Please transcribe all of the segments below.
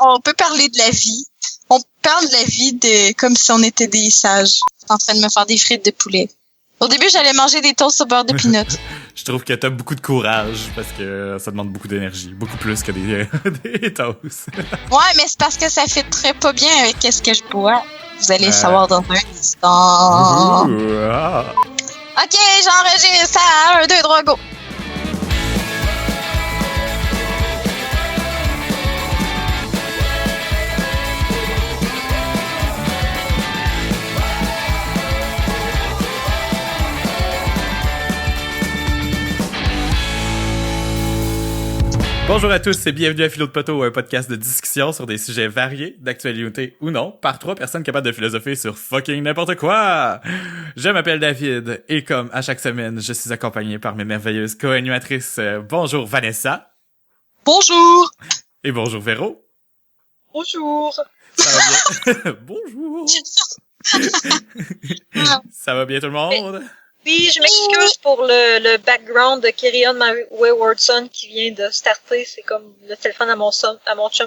On peut parler de la vie. On parle de la vie comme si on était des sages en train de me faire des frites de poulet. Au début, j'allais manger des toasts au beurre de peanut. Je trouve que t'as beaucoup de courage parce que ça demande beaucoup d'énergie. Beaucoup plus que des toasts. Ouais, mais c'est parce que ça fait très pas bien avec ce que je bois. Vous allez le savoir dans un instant. Ok, j'enregistre ça. 1, 2, 3, go! Bonjour à tous et bienvenue à Philo de Poteau, un podcast de discussion sur des sujets variés, d'actualité ou non, par 3 personnes capables de philosopher sur fucking n'importe quoi. Je m'appelle David et comme à chaque semaine, je suis accompagné par mes merveilleuses co-animatrices. Bonjour Vanessa. Bonjour. Et bonjour Véro. Bonjour. Ça va bien? Bonjour. Ça va bien tout le monde? Oui, je m'excuse pour le background de Kerry-On Waywardson qui vient de starter. C'est comme le téléphone à mon chum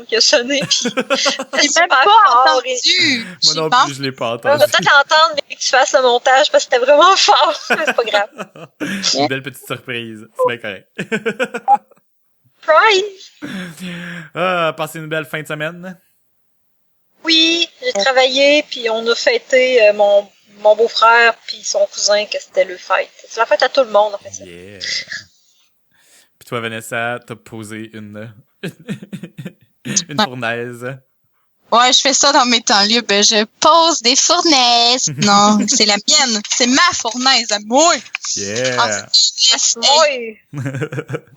qui a sonné. Puis j'ai même pas entendu. Moi non plus, je l'ai pas entendu. On va peut-être l'entendre, mais que tu fasses le montage parce que c'était vraiment fort. Mais c'est pas grave. Une belle petite surprise. C'est bien correct. Surprise! Passez une belle fin de semaine. Oui, j'ai travaillé, puis on a fêté mon beau-frère puis son cousin que c'était le fête. C'est la fête à tout le monde, en fait. Yeah. Puis toi, Vanessa, t'as posé une fournaise. Ouais, je fais ça dans mes temps libres. Je pose des fournaises. Non, c'est la mienne. C'est ma fournaise à moi. Yeah. Moi.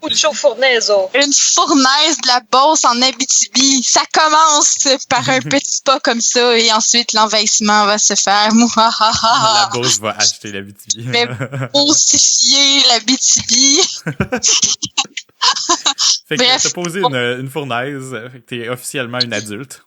Mucho fournaise. Une fournaise de la Beauce en Abitibi. Ça commence par un petit pas comme ça et ensuite l'envahissement va se faire. La Beauce va acheter l'Abitibi. Je vais ossifier l'Abitibi. Fait que t'as posé une fournaise. Fait que t'es officiellement une adulte.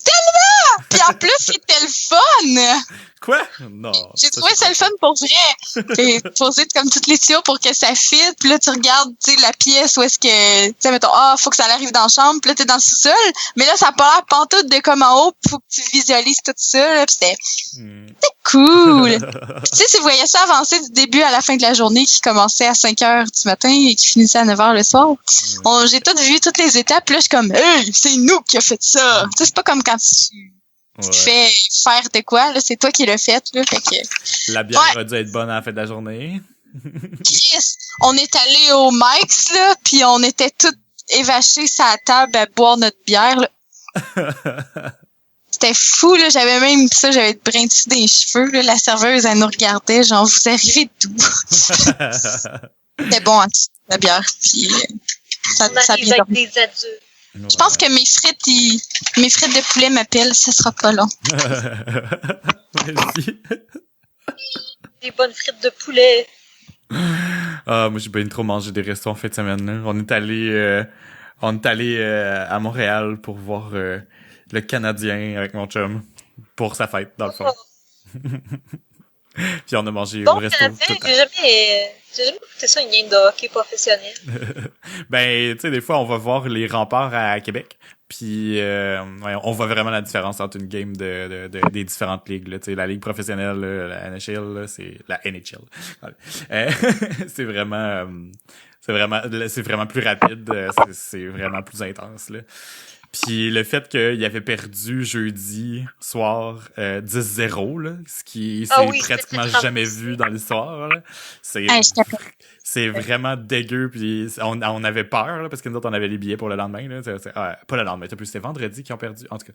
Tellement! Puis en plus, c'était le fun! Quoi? Non. J'ai trouvé ça le fun pour vrai. J'ai posé comme toutes les tuyaux pour que ça fit. Puis là, tu regardes, tu sais, la pièce où est-ce que, tu sais, mettons, faut que ça arrive dans la chambre. Puis là, t'es dans le sous-sol. Mais là, ça a pas l'air pantoute de comme en haut. Faut que tu visualises tout ça, là. Puis c'était cool. Puis, tu sais, si vous voyez ça avancer du début à la fin de la journée, qui commençait à 5h du matin et qui finissait à 9h le soir. J'ai vu toutes les étapes. Puis là, je suis comme, hey, c'est nous qui a fait ça. Tu sais, c'est pas comme quand tu fais faire de quoi, là, c'est toi qui l'as fait, là, fait que... La bière a dû être bonne à la fin de la journée. Chris, on est allé au Mike's, là, pis on était tous évachés sur la table à boire notre bière, là. C'était fou, là, j'avais de brin dessus des cheveux, là, la serveuse, elle nous regardait, genre, vous arrivez d'où? C'était bon, la bière, pis ça arrive avec des adultes. Je pense que mes frites de poulet m'appellent, ça sera pas long. Vas-y. Des bonnes frites de poulet. Moi j'ai bien trop mangé des restos en fin de semaine. Là. On est allé à Montréal pour voir le Canadien avec mon chum pour sa fête dans le fond. Puis on a mangé au resto. J'ai jamais écouté ça, une game de hockey professionnelle. Ben, tu sais, des fois, on va voir les remparts à Québec. Puis, on voit vraiment la différence entre une game des différentes ligues. Là. Tu sais, la ligue professionnelle, là, la NHL, là, c'est la NHL. C'est vraiment plus rapide. C'est vraiment plus intense, là. Puis le fait qu'il avait perdu jeudi soir 10-0, là, ce qui c'est pratiquement jamais vu dans l'histoire, là. C'est vraiment dégueu, puis on avait peur, là, parce que nous autres, on avait les billets pour le lendemain, là. Pas le lendemain, c'était vendredi qu'ils ont perdu, en tout cas.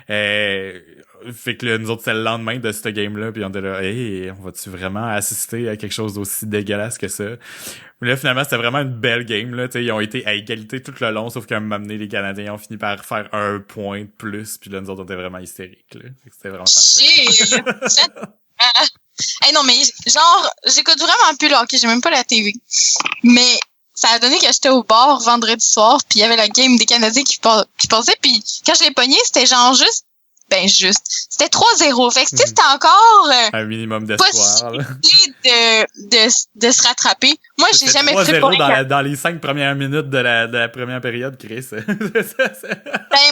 Fait que là, nous autres, c'était le lendemain de ce game-là, puis on était là, hey, on va-tu vraiment assister à quelque chose d'aussi dégueulasse que ça? Mais là, finalement, c'était vraiment une belle game, là. T'sais, ils ont été à égalité tout le long, sauf qu'à un moment donné, les Canadiens ont fini par faire un point de plus, puis là, nous autres, on était vraiment hystériques, là. C'était vraiment parfait. Hey, non, mais genre, j'écoute vraiment plus le hockey, j'ai même pas la TV. Mais ça a donné que j'étais au bar vendredi soir, puis il y avait la game des Canadiens qui passait, puis quand je l'ai pogné, c'était genre juste ben juste. C'était 3-0. Fait que, tu sais, c'était encore un minimum d'espoir. Possibilité de se rattraper. Moi, j'ai jamais cru pour dans les 5 premières minutes de la première période, Chris. Ben,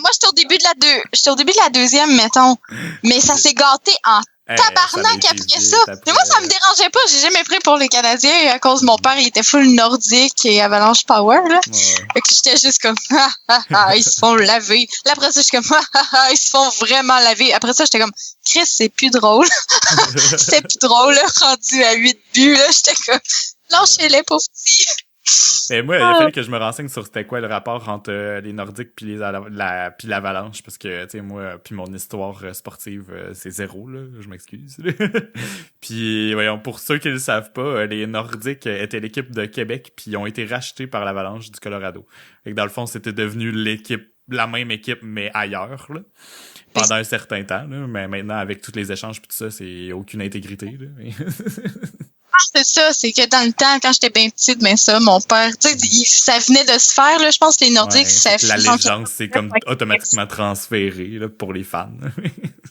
moi, j'étais au début de la deuxième, mettons. Mais ça s'est gâté en tabarnak après ça. Mais moi, ça me dérangeait pas. J'ai jamais pris pour les Canadiens à cause de mon père, il était full nordique et Avalanche Power, là. Ouais. Fait que j'étais juste comme, ils se font laver. Là, après ça, je suis comme, ils se font vraiment laver. Après ça, j'étais comme, Chris, c'est plus drôle. C'était plus drôle, là, rendu à 8 buts, là. J'étais comme, lâchez-les, pauvres petits. Et moi, il a fallu que je me renseigne sur c'était quoi le rapport entre les Nordiques puis puis l'Avalanche, parce que, tu sais, moi, puis mon histoire sportive, c'est 0, là, je m'excuse. Puis, voyons, pour ceux qui le savent pas, les Nordiques étaient l'équipe de Québec, puis ils ont été rachetés par l'Avalanche du Colorado. Fait que dans le fond, c'était devenu la même équipe, mais ailleurs, là, pendant un certain temps, là, mais maintenant, avec tous les échanges puis tout ça, c'est aucune intégrité, là. C'est ça, c'est que dans le temps, quand j'étais bien petite, ben ça, mon père, tu sais, ça venait de se faire, là, je pense que les Nordiques, ça la légende, c'est comme automatiquement transféré, là, pour les fans.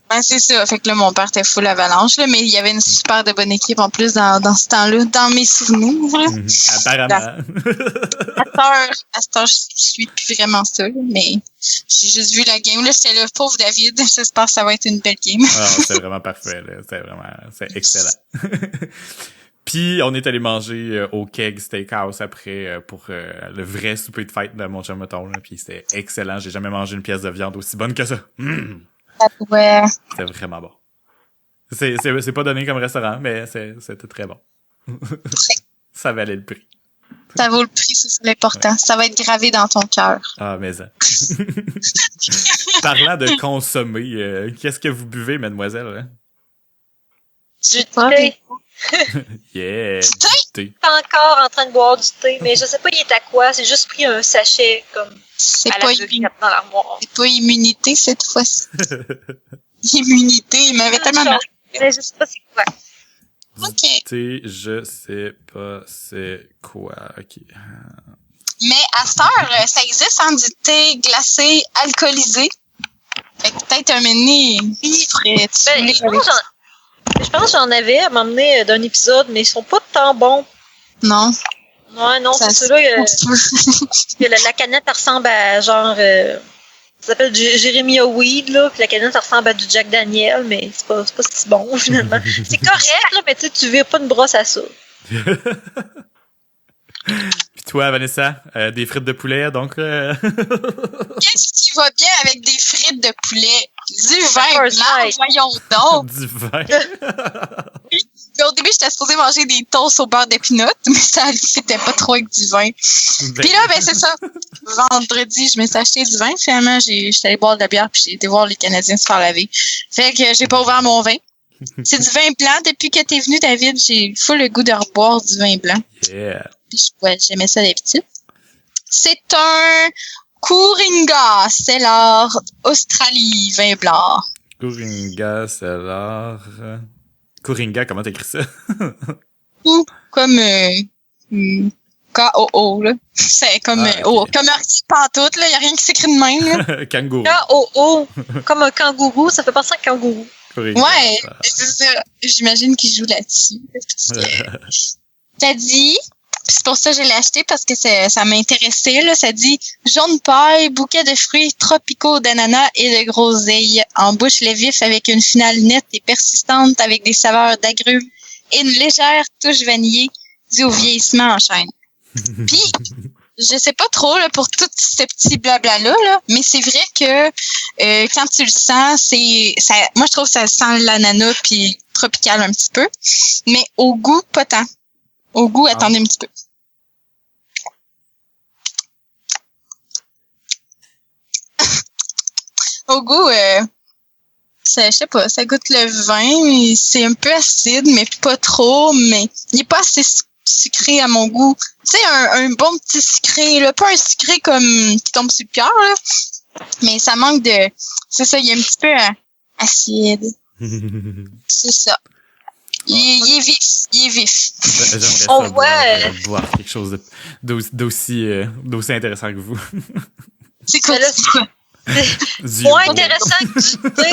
Ben, c'est ça, fait que là, mon père était full Avalanche, là, mais il y avait une super de bonne équipe, en plus, dans ce temps-là, dans mes souvenirs, là. Apparemment. À cette heure, je suis plus vraiment ça, là, mais j'ai juste vu la game, là, j'étais là, pauvre David, j'espère que ça va être une belle game. C'est vraiment parfait, là, c'est excellent. Puis, on est allé manger au Keg Steakhouse après pour le vrai souper de fête de mon chum meton, là. Puis c'était excellent. J'ai jamais mangé une pièce de viande aussi bonne que ça. Ouais. C'était vraiment bon. C'est pas donné comme restaurant, mais c'était très bon. Ça valait le prix. Ça vaut le prix, c'est l'important. Ça va être gravé dans ton cœur. Ah, mais ça. Parlant de consommer, qu'est-ce que vous buvez, mademoiselle? Hein? Du thé. Yeah! Du thé? Pas encore en train de boire du thé, mais je sais pas il est à quoi. C'est juste pris un sachet comme c'est à la dans l'armoire. C'est pas immunité cette fois-ci. Immunité, il m'avait tellement marqué. Mais je sais pas c'est quoi. OK. Thé, je sais pas c'est quoi. OK. Mais à cette heure, ça existe en du thé glacé alcoolisé. Fait que peut-être un menu, je pense que j'en avais à m'emmener d'un épisode, mais ils sont pas tant bons. Non. Ouais, non, c'est ceux-là. La canette, elle ressemble à genre. Ça s'appelle du Jeremy Weed, là, puis la canette, elle ressemble à du Jack Daniel, mais c'est pas si bon, finalement. C'est correct, là, mais tu vires pas une brosse à ça. Puis toi, Vanessa, des frites de poulet, donc. Qu'est-ce qui va bien avec des frites de poulet? Du vin blanc, voyons donc! Du vin! Puis au début, j'étais supposée manger des toasts au beurre d'épinot, mais ça c'était pas trop avec du vin. Puis là, ben c'est ça. Vendredi, je me suis acheté du vin. Finalement, j'étais allée boire de la bière, puis j'ai été voir les Canadiens se faire laver. Fait que j'ai pas ouvert mon vin. C'est du vin blanc. Depuis que t'es venu, David, j'ai full le goût de reboire du vin blanc. Yeah! Puis j'aimais ça d'habitude. C'est un Kooringa Cellar Australie vin blanc. Kooringa Cellar. Kooringa, comment t'écris ça? Ou comme K-O-O, là. C'est comme okay. comme un petit pantoute, là. Y a rien qui s'écrit de même, là. Kangourou. K-O-O. Comme un kangourou, ça fait penser à un kangourou. Kooringa, ouais, c'est ça. J'imagine qu'il joue là-dessus. T'as dit... C'est pour ça que je l'ai acheté, parce que ça m'intéressait, là. Ça dit jaune paille, bouquet de fruits tropicaux d'ananas et de groseilles. En bouche le vif avec une finale nette et persistante avec des saveurs d'agrumes et une légère touche vanillée due au vieillissement en chaîne. Puis, je sais pas trop, là, pour tout ce petit blabla-là, là, mais c'est vrai que quand tu le sens, moi, je trouve que ça sent l'ananas puis tropical un petit peu. Mais au goût, pas tant. Au goût, attendez un petit peu. Au goût, je sais pas, ça goûte le vin, c'est un peu acide, mais pas trop, mais il est pas assez sucré à mon goût. Tu sais, un bon petit sucré, là, pas un sucré comme qui tombe sur le cœur, là, mais ça manque de... C'est ça, il est un petit peu acide. C'est ça. Il est vif. J'aimerais on ça voit boire quelque chose d'aussi intéressant que vous. C'est quoi? Moins intéressant que du thé.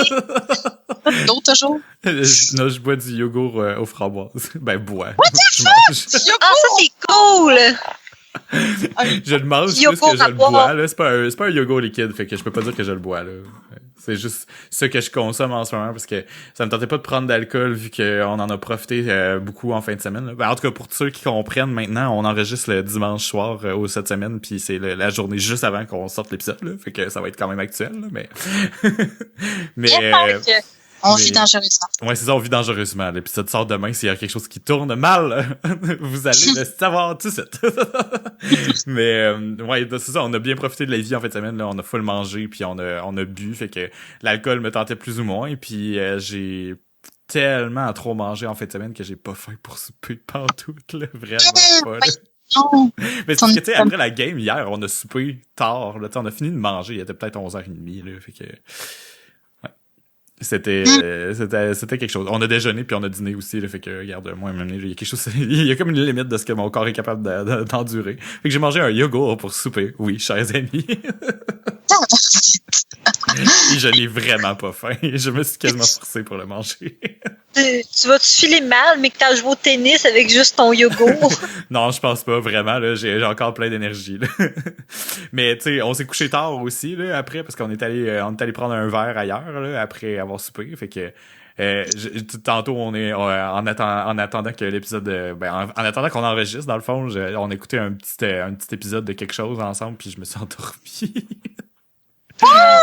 D'eau, toujours. Non, je bois du yogourt aux framboises. Ben, bois. Je mange. Ah, ça, c'est cool! Je le mange plus que je le bois, là. C'est pas un yogourt liquide, fait que je peux pas dire que je le bois, là. C'est juste ce que je consomme en ce moment, parce que ça me tentait pas de prendre d'alcool, vu qu'on en a profité beaucoup en fin de semaine, là. Ben, en tout cas, pour tous ceux qui comprennent, maintenant, on enregistre le dimanche soir cette semaine, puis c'est la journée juste avant qu'on sorte l'épisode, là. Fait que ça va être quand même actuel, là, mais... On vit dangereusement. Ouais, c'est ça, on vit dangereusement. L'épisode sort demain, s'il y a quelque chose qui tourne mal, vous allez le savoir tout de suite. Mais, ouais, c'est ça, on a bien profité de la vie en fin de semaine, là. On a full mangé, puis on a bu, fait que l'alcool me tentait plus ou moins, et puis j'ai tellement trop mangé en fin de semaine que j'ai pas faim pour souper pantoute, là. Vraiment pas, là. Mais c'est que, tu sais, après la game, hier, on a soupé tard, là. On a fini de manger, il était peut-être 11h30, là, fait que... C'était quelque chose. On a déjeuné puis on a dîné aussi, là, fait que regarde, moi il y a quelque chose, il y a comme une limite de ce que mon corps est capable d'endurer. Fait que j'ai mangé un yogourt pour souper. Oui, chers amis. Et je n'ai vraiment pas faim. Je me suis quasiment forcé pour le manger. Tu vas-tu filer mal, mais que t'as joué au tennis avec juste ton yogourt? Non, je pense pas vraiment, là. J'ai encore plein d'énergie, là. Mais, tu sais, on s'est couché tard aussi, là, après, parce qu'on est allé prendre un verre ailleurs, là, après avoir soupé. Fait que, tantôt, on est, en attendant que l'épisode, en attendant qu'on enregistre, dans le fond, on écoutait un petit épisode de quelque chose ensemble, puis je me suis endormi.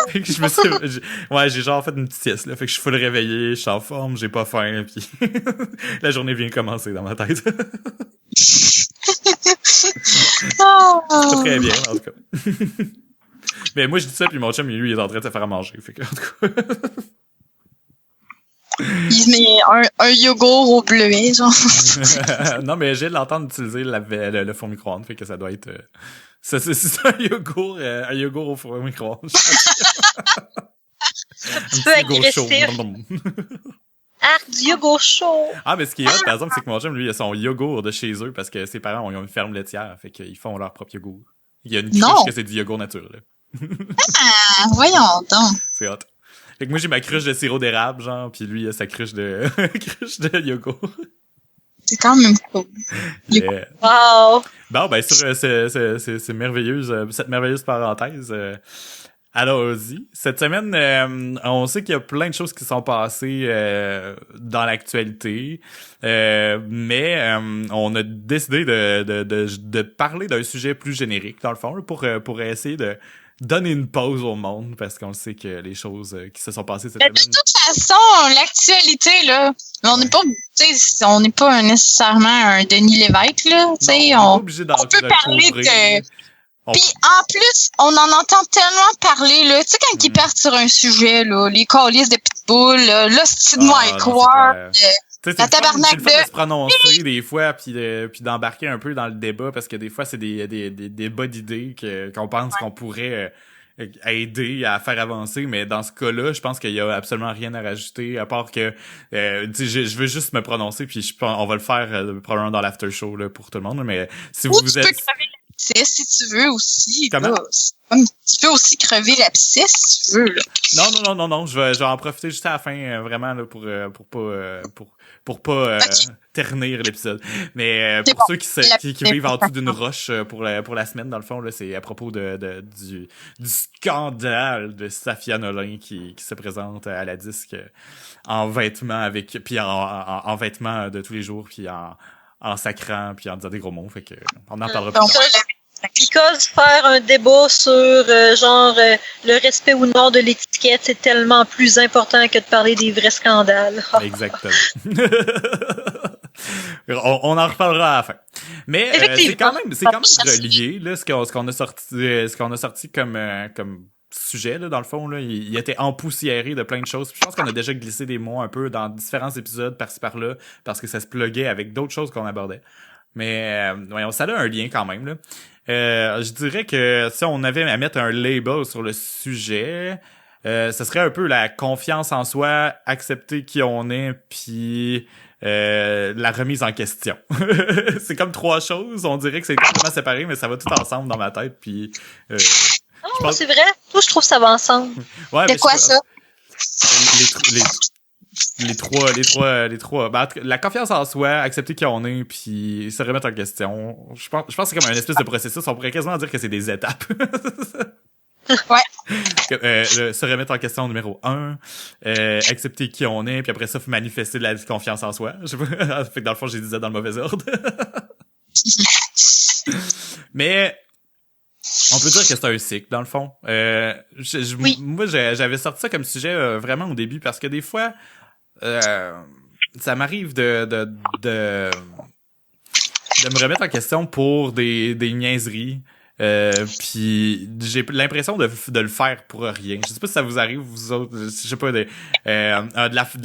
Fait que j'ai genre fait une petite sieste, là. Fait que je suis full réveillé, je suis en forme, j'ai pas faim, puis la journée vient de commencer dans ma tête. Pas très bien, en tout cas. Mais moi, je dis ça, puis mon chum, lui, il est en train de se faire à manger. Fait que, en tout cas... Il met un yogourt au bleuet, genre. Non, mais j'ai l'entendre utiliser le four micro-ondes, fait que ça doit être... c'est un yogourt au four micro-ondes. Un peu agressif. Arc du yogourt chaud. Ah, mais ce qui est hot, par exemple, c'est que mon chum, lui, il a son yogourt de chez eux parce que ses parents ont une ferme laitière, fait qu'ils font leur propre yogourt. Il y a une cruche que c'est du yogourt nature, là. Ah, voyons donc. C'est hot. Fait que moi, j'ai ma cruche de sirop d'érable, genre, pis lui, il a sa cruche de yogourt. C'est quand même cool. Yeah. Wow! Bon, ben, sur cette merveilleuse parenthèse, allons-y. Cette semaine, on sait qu'il y a plein de choses qui sont passées dans l'actualité, mais on a décidé de parler d'un sujet plus générique, dans le fond, pour essayer de donner une pause au monde, parce qu'on sait que les choses qui se sont passées cette semaine... De toute façon, l'actualité, là, on n'est pas, on n'est pas nécessairement un Denis Lévesque, là, tu sais, on peut parler de... Puis en plus, on en entend tellement parler, là, tu sais, quand ils partent sur un sujet, là, les calices de pitbull, là, l'hostie de Mike Ward, la tabarnak de se prononcer des fois, puis d'embarquer un peu dans le débat, parce que des fois, c'est des débats d'idées qu'on pense qu'on pourrait aider à faire avancer, mais dans ce cas-là, je pense qu'il y a absolument rien à rajouter, à part que je veux juste me prononcer, puis on va le faire probablement dans l'after show là, pour tout le monde, mais si vous êtes... si tu veux aussi. Comment? Là, tu peux aussi crever l'abscisse si tu veux. Là. Non. Je vais en profiter juste à la fin, vraiment, là, pour pas ternir l'épisode. Mais pour ceux qui vivent en dessous d'une roche pour la semaine, dans le fond, là, c'est à propos du scandale de Safia Nolin qui se présente à la disque en vêtements puis en vêtements de tous les jours, puis en sacrant, puis en disant des gros mots. Fait que on en parlera plus tard. Because faire un débat sur le respect ou non de l'étiquette, c'est tellement plus important que de parler des vrais scandales. Exactement. on en reparlera à la fin. Mais c'est quand même relié là ce qu'on a sorti comme sujet là dans le fond là, il était empoussiéré de plein de choses. Puis je pense qu'on a déjà glissé des mots un peu dans différents épisodes par-ci par-là parce que ça se pluguait avec d'autres choses qu'on abordait. Mais ça a un lien quand même là. Je dirais que si on avait à mettre un label sur le sujet, ce serait un peu la confiance en soi, accepter qui on est, puis la remise en question. C'est comme trois choses, on dirait que c'est complètement séparé, mais ça va tout ensemble dans ma tête, puis Oh, c'est vrai. Toi, je trouve que ça va ensemble. Ouais, de quoi ça? Les trois. Ben, la confiance en soi, accepter qui on est, puis se remettre en question. Je pense que c'est comme un espèce de processus. On pourrait quasiment dire que c'est des étapes. Ouais. Se remettre en question numéro 1, accepter qui on est, puis après ça, faut manifester de la confiance en soi. Je sais pas. Fait que dans le fond, j'ai dit ça dans le mauvais ordre. Mais on peut dire que c'est un cycle, dans le fond. Oui. Moi, j'avais sorti ça comme sujet vraiment au début, parce que des fois, ça m'arrive de me remettre en question pour des niaiseries. Puis j'ai l'impression de le faire pour rien. Je sais pas si ça vous arrive, vous autres, je sais pas, de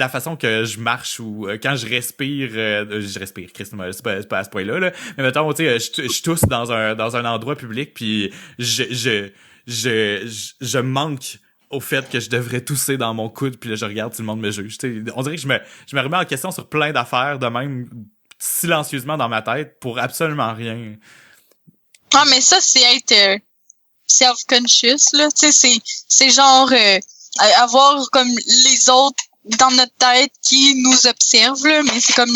la façon que je marche ou quand je respire, Christ, c'est pas à ce point-là, là. Mais mettons, tu sais, je tousse dans un endroit public, puis je manque au fait que je devrais tousser dans mon coude, puis là je regarde, tout le monde me juge. T'sais, on dirait que je me remets en question sur plein d'affaires de même silencieusement dans ma tête pour absolument rien. Ah, mais ça, c'est être self-conscious, là. Tu sais, c'est genre avoir comme les autres dans notre tête qui nous observent, là. Mais c'est comme...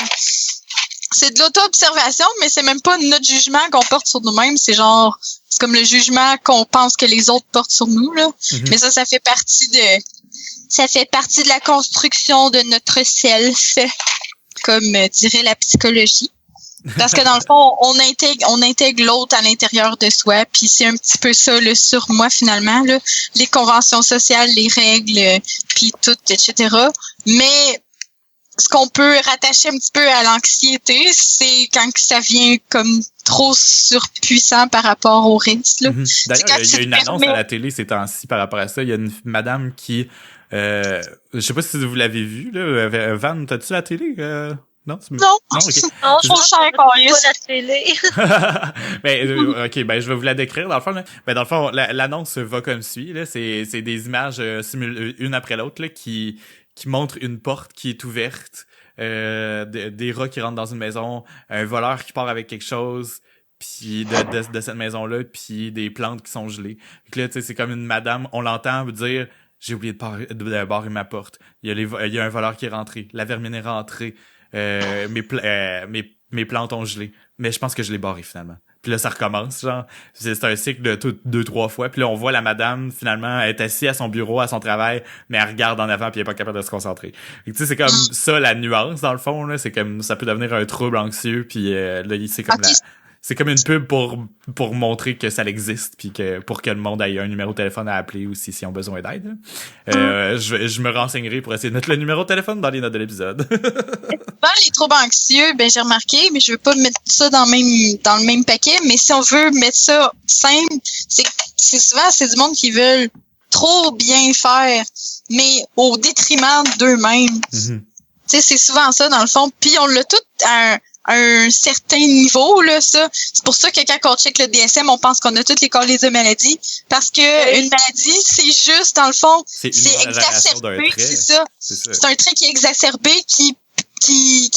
C'est de l'auto-observation, mais c'est même pas notre jugement qu'on porte sur nous-mêmes. C'est genre... C'est comme le jugement qu'on pense que les autres portent sur nous, là. Mm-hmm. Mais ça fait partie de la construction de notre self, comme dirait la psychologie. Parce que dans le fond, on intègre l'autre à l'intérieur de soi, puis c'est un petit peu ça le surmoi finalement, là, les conventions sociales, les règles, puis tout, etc. Mais ce qu'on peut rattacher un petit peu à l'anxiété, c'est quand ça vient comme trop surpuissant par rapport au risque. Là. Mm-hmm. D'ailleurs, il y a une annonce à la télé ces temps-ci par rapport à ça. Il y a une madame qui, je sais pas si vous l'avez vue, là, Van, t'as-tu la télé? Non, non. Okay. Non, je trouve cher pas la télé. Ben, ok, ben, je vais vous la décrire, dans le fond, là. Ben, dans le fond, l'annonce va comme suit, là. C'est des images, une après l'autre, là, qui montrent une porte qui est ouverte, des rats qui rentrent dans une maison, un voleur qui part avec quelque chose, puis de cette maison-là, puis des plantes qui sont gelées. Donc là, tu sais, c'est comme une madame, on l'entend dire, j'ai oublié de barrer ma porte. Il y a un voleur qui est rentré. La vermine est rentrée. Mes plantes ont gelé, mais je pense que je l'ai barré finalement. Puis là ça recommence, genre c'est un cycle de 2-3 fois. Puis là on voit la madame finalement elle est assise à son bureau, à son travail, mais elle regarde en avant puis elle est pas capable de se concentrer. Tu sais c'est comme ça la nuance dans le fond là, c'est comme ça peut devenir un trouble anxieux puis là c'est comme c'est comme une pub pour montrer que ça existe puis que pour que le monde ait un numéro de téléphone à appeler aussi s'ils ont besoin d'aide. Je me renseignerai pour essayer de mettre le numéro de téléphone dans les notes de l'épisode. Dans les troubles anxieux, ben j'ai remarqué, mais je veux pas mettre ça dans le même paquet, mais si on veut mettre ça simple, c'est souvent c'est du monde qui veulent trop bien faire, mais au détriment d'eux-mêmes. Mm-hmm. Tu sais, c'est souvent ça dans le fond, puis on l'a tout à un certain niveau, là, ça. C'est pour ça que quand on check le DSM, on pense qu'on a toutes les causes de maladie. Parce que une maladie, c'est juste, dans le fond, c'est exacerbé, c'est ça. C'est un trait qui est exacerbé, qui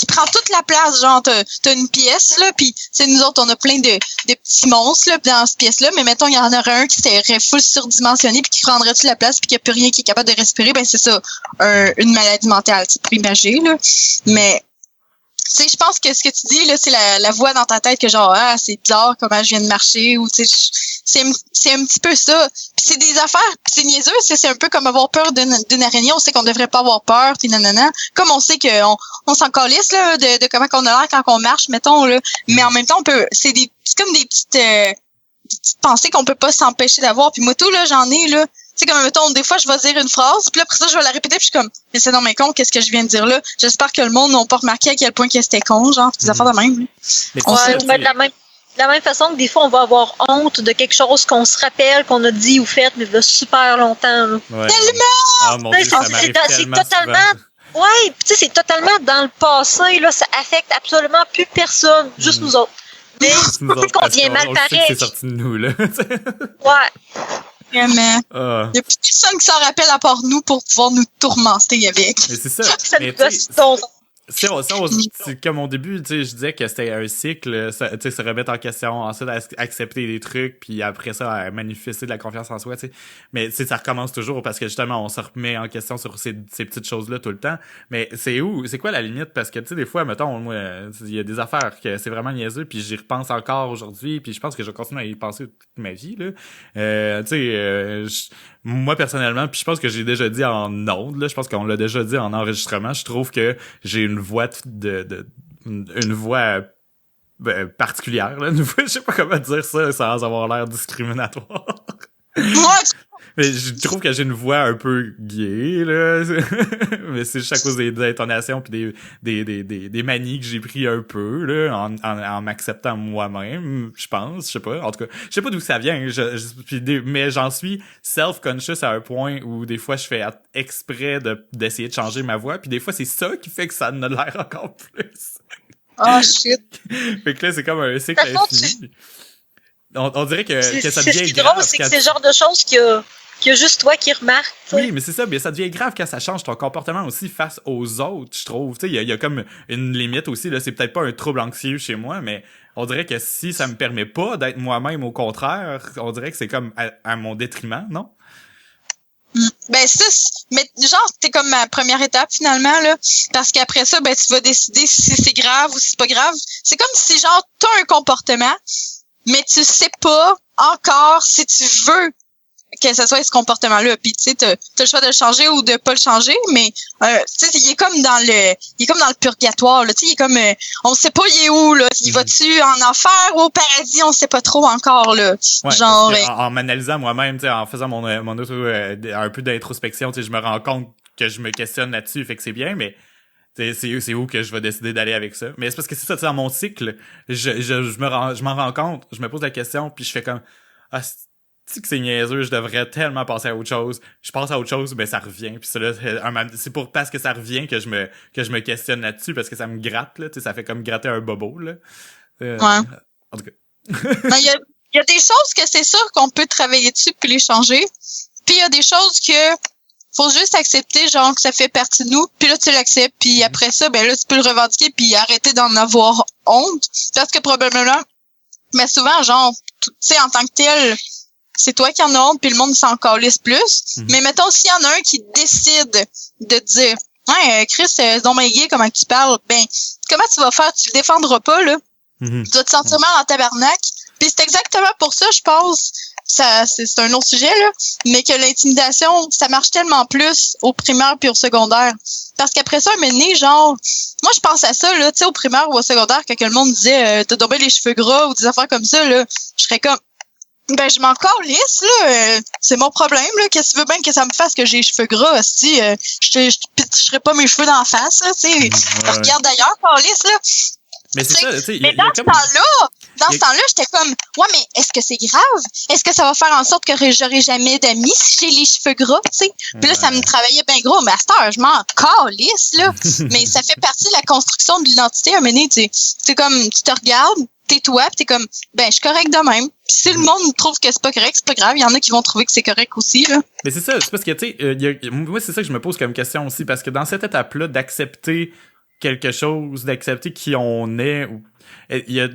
prend toute la place, genre t'as une pièce là, puis c'est nous autres on a plein de petits monstres là dans cette pièce là, mais mettons il y en aurait un qui serait full surdimensionné puis qui prendrait toute la place puis qu'il n'y a plus rien qui est capable de respirer, ben c'est ça une maladie mentale, c'est pour imaginer là, mais tu sais, je pense que ce que tu dis là, c'est la voix dans ta tête que genre c'est bizarre comment je viens de marcher ou tu sais c'est un petit peu ça. Puis c'est des affaires, puis c'est niaiseux, c'est un peu comme avoir peur d'une araignée, on sait qu'on devrait pas avoir peur, puis nanana. Comme on sait que on s'en calisse là de comment qu'on a l'air quand on marche, mettons là. Mais en même temps, c'est comme des petites pensées qu'on peut pas s'empêcher d'avoir. Puis moi tout là, j'en ai là. Tu sais, comme, mettons, des fois, je vais dire une phrase, puis après ça, je vais la répéter, puis je suis comme, mais c'est dans mes con, qu'est-ce que je viens de dire là? J'espère que le monde n'a pas remarqué à quel point que c'était con, genre, des affaires de même. De la même façon que des fois, on va avoir honte de quelque chose qu'on se rappelle, qu'on a dit ou fait, mais il y a super longtemps, là. Ouais. Tellement! Ah, mon Dieu, ça m'arrive tellement totalement, ouais, puis tu sais, c'est totalement dans le passé, là, ça affecte absolument plus personne, juste nous autres. Mais, qu'on devient mal pareil. C'est sorti de nous, là. Ouais. Vraiment. Il n'y a plus personne qui s'en rappelle à part nous pour pouvoir nous tourmenter avec. Mais c'est ça. Ça nous gosse ton. c'est comme au début, tu sais, je disais que c'était un cycle, tu sais, se remettre en question, ensuite accepter des trucs, puis après ça, à manifester de la confiance en soi, tu sais. Mais, tu sais, ça recommence toujours parce que justement, on se remet en question sur ces petites choses-là tout le temps. Mais c'est quoi la limite? Parce que, tu sais, des fois, mettons, moi, il y a des affaires que c'est vraiment niaiseux, puis j'y repense encore aujourd'hui, puis je pense que je vais continuer à y penser toute ma vie, là. Tu sais, moi, personnellement, puis je pense que j'ai déjà dit en ondes, là, je pense qu'on l'a déjà dit en enregistrement, je trouve que j'ai une voix une voix particulière, là. Une voix, je sais pas comment dire ça sans avoir l'air discriminatoire. Mais je trouve que j'ai une voix un peu gay, là. Mais c'est juste à cause des intonations pis des manies que j'ai pris un peu, là, en m'acceptant moi-même, je pense, je sais pas. En tout cas, je sais pas d'où ça vient, mais j'en suis self-conscious à un point où des fois je fais exprès d'essayer de changer ma voix, puis des fois c'est ça qui fait que ça en a l'air encore plus. Oh shit. Fait que là, c'est comme un cycle infini. On dirait que ça devient grave. Ce qui est drôle, c'est que c'est le genre de choses qu'il y a juste toi qui remarques. Oui, mais c'est ça, mais ça devient grave quand ça change ton comportement aussi face aux autres, je trouve. Tu sais, il y a comme une limite aussi, là, c'est peut-être pas un trouble anxieux chez moi, mais on dirait que si ça me permet pas d'être moi-même, au contraire, on dirait que c'est comme à mon détriment, non? Ben ça, mais genre t'es comme ma première étape finalement là, parce qu'après ça ben tu vas décider si c'est grave ou si c'est pas grave. C'est comme si genre t'as un comportement, mais tu sais pas encore si tu veux que ce soit ce comportement-là. Puis tu sais, t'as le choix de le changer ou de pas le changer, mais tu sais, il est comme dans le purgatoire. Là, tu sais, il est comme, on sait pas il est où là. Il va-tu en enfer ou au paradis, on sait pas trop encore là. Ouais, genre. En m'analysant moi-même, tu sais, en faisant mon auto un peu d'introspection, tu sais, je me rends compte que je me questionne là-dessus, fait que c'est bien, mais c'est où que je vais décider d'aller avec ça. Mais c'est parce que c'est ça, tu sais, dans mon cycle, je m'en rends compte, je me pose la question, puis je fais comme, ah, tu sais que c'est niaiseux, je devrais tellement passer à autre chose. Je passe à autre chose, ben ça revient. Puis c'est parce que ça revient que je me questionne là-dessus, parce que ça me gratte, là, tu sais, ça fait comme gratter un bobo, là. Ouais. En tout cas. Il y a des choses que c'est sûr qu'on peut travailler dessus puis les changer. Puis il y a des choses que faut juste accepter, genre que ça fait partie de nous, puis là tu l'acceptes, puis après ça, ben là tu peux le revendiquer puis arrêter d'en avoir honte. Parce que probablement, mais souvent, genre, tu sais, en tant que tel, c'est toi qui en as honte, puis le monde s'en calisse plus. Mm-hmm. Mais mettons, s'il y en a un qui décide de dire « Ouais, Chris, c'est donc bien gay, comment tu parles? » Ben, comment tu vas faire? Tu le défendras pas, là. Mm-hmm. Tu vas te sentir mal en tabarnak. Puis c'est exactement pour ça, je pense, c'est un autre sujet, là, mais que l'intimidation, ça marche tellement plus au primaire puis au secondaire. Parce qu'après ça, un moment donné, genre, moi, je pense à ça, là, tu sais, au primaire ou au secondaire, quand le monde disait « T'as tombé les cheveux gras » ou des affaires comme ça, là, je serais comme ben, je m'en calisse, là. C'est mon problème, là. Qu'est-ce que tu veux bien que ça me fasse que j'ai les cheveux gras, si je pitcherais pas mes cheveux d'en face, là, tu sais. Regarde d'ailleurs, calisse, là. Mais c'est ça, tu sais. Mais dans ce temps-là, j'étais comme, ouais, mais est-ce que c'est grave? Est-ce que ça va faire en sorte que j'aurai jamais d'amis si j'ai les cheveux gras, tu sais? Puis là, ça me travaillait bien gros. Mais à cette heure, je m'en calisse, là. Mais ça fait partie de la construction de l'identité, à un moment donné, tu sais. C'est comme, tu te regardes, t'es toi, pis t'es comme, ben, je suis correct de même. Pis si le monde trouve que c'est pas correct, c'est pas grave. Il y en a qui vont trouver que c'est correct aussi, là. Mais c'est ça, c'est parce que, tu sais, moi, c'est ça que je me pose comme question aussi, parce que dans cette étape-là, d'accepter quelque chose, d'accepter qui on est, il y a,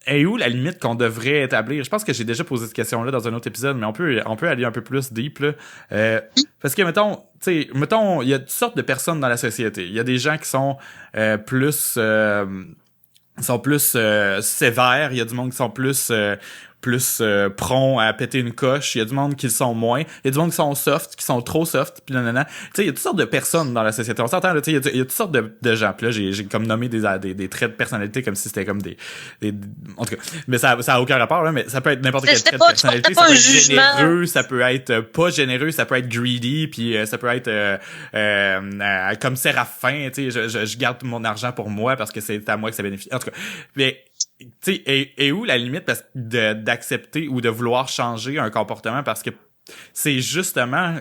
et où la limite qu'on devrait établir? Je pense que j'ai déjà posé cette question-là dans un autre épisode, mais on peut aller un peu plus deep, là. Parce que, mettons, il y a toutes sortes de personnes dans la société. Il y a des gens qui sont plus sévères, il y a du monde qui sont plus prompts à péter une coche, il y a du monde qui le sont moins, il y a du monde qui sont soft, qui sont trop soft, puis nanana. Tu sais, il y a toutes sortes de personnes dans la société. On s'entend, tu sais, il y a toutes sortes de gens. Puis là, j'ai comme nommé des traits de personnalité comme si c'était comme des en tout cas, mais ça a aucun rapport, là, mais ça peut être n'importe quel trait de personnalité. Ça peut être généreux, ça peut être pas généreux, ça peut être greedy, puis ça peut être comme Séraphin, tu sais, je garde mon argent pour moi parce que c'est à moi que ça bénéficie. En tout cas, mais tu sais, et où la limite d'accepter ou de vouloir changer un comportement parce que c'est justement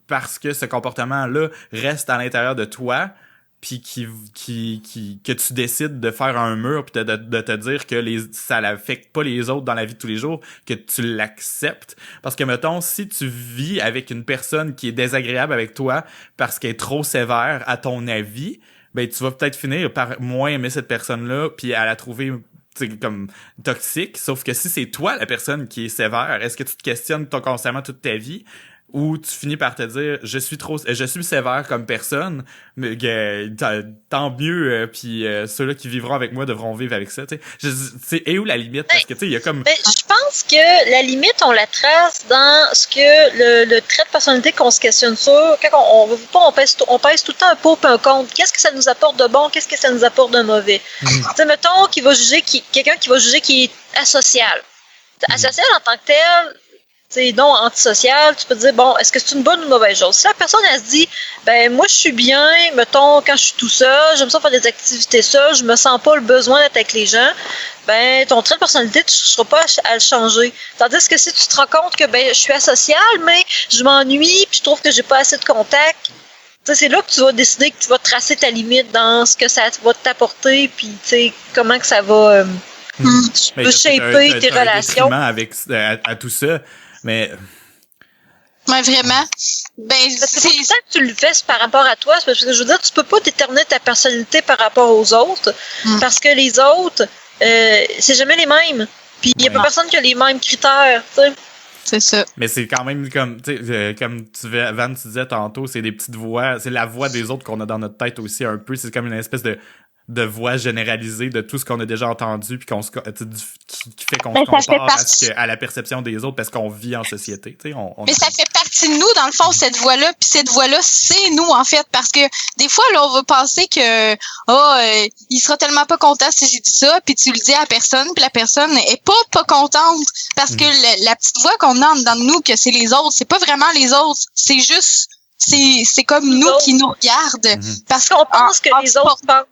parce que ce comportement-là reste à l'intérieur de toi, puis que tu décides de faire un mur puis de te dire que ça l'affecte pas les autres dans la vie de tous les jours, que tu l'acceptes. Parce que, mettons, si tu vis avec une personne qui est désagréable avec toi parce qu'elle est trop sévère à ton avis, ben tu vas peut-être finir par moins aimer cette personne-là, puis à la trouver comme toxique. Sauf que si c'est toi la personne qui est sévère, est-ce que tu te questionnes ton constamment toute ta vie, ou tu finis par te dire je suis sévère comme personne, mais tant mieux, puis ceux-là qui vivront avec moi devront vivre avec ça, tu sais. Et où la limite? Parce que tu sais, il y a comme je pense que la limite on la trace dans ce que le trait de personnalité qu'on se questionne sur. Quand on pèse tout le temps un pour et un contre. Qu'est-ce que ça nous apporte de bon, qu'est-ce que ça nous apporte de mauvais? Tu sais, mettons quelqu'un qui va juger qui est asocial. Asocial en tant que tel, c'est non antisocial, tu peux te dire, bon, est-ce que c'est une bonne ou une mauvaise chose? Si la personne, elle se dit, ben, moi, je suis bien, mettons, quand je suis tout seul, j'aime ça faire des activités seul, je me sens pas le besoin d'être avec les gens, ben, ton trait de personnalité, tu ne seras pas à le changer. Tandis que si tu te rends compte que, ben, je suis asocial, mais je m'ennuie, puis je trouve que j'ai pas assez de contact, c'est là que tu vas décider que tu vas tracer ta limite dans ce que ça va t'apporter, puis, tu sais, comment que ça va shaper tes relations. Avec à tout ça. Mais vraiment. Ben, c'est pour ça que tu le fais par rapport à toi. Parce que je veux dire, tu peux pas déterminer ta personnalité par rapport aux autres. Parce que les autres, c'est jamais les mêmes. Puis il y a pas personne qui a les mêmes critères, tu sais. C'est ça. Mais c'est quand même comme Van, tu disais tantôt, c'est des petites voix, c'est la voix des autres qu'on a dans notre tête aussi un peu. C'est comme une espèce de voix généralisée de tout ce qu'on a déjà entendu, puis qui fait qu'on se compare à la perception des autres parce qu'on vit en société. Mais ça fait partie de nous, dans le fond, cette voix-là. Puis cette voix-là, c'est nous, en fait. Parce que des fois, là, on va penser que il sera tellement pas content si j'ai dit ça, puis tu le dis à la personne, puis la personne est pas contente. Parce que la petite voix qu'on a en dedans de nous, que c'est les autres, c'est pas vraiment les autres. C'est juste... C'est comme nous qui nous regardent. Parce qu'on pense que les autres pensent.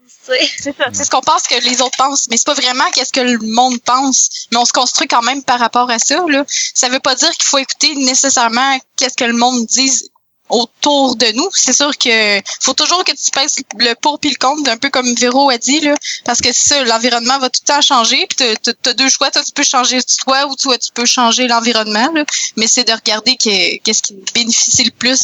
C'est ça. C'est ce qu'on pense que les autres pensent. Mais c'est pas vraiment qu'est-ce que le monde pense. Mais on se construit quand même par rapport à ça, là. Ça veut pas dire qu'il faut écouter nécessairement qu'est-ce que le monde dise autour de nous. C'est sûr que faut toujours que tu pèses le pour puis le contre, un peu comme Véro a dit, là. Parce que c'est ça, l'environnement va tout le temps changer. Puis t'as deux choix. Toi, tu peux changer toi ou toi, tu peux changer l'environnement, là. Mais c'est de regarder qu'est-ce qui bénéficie le plus.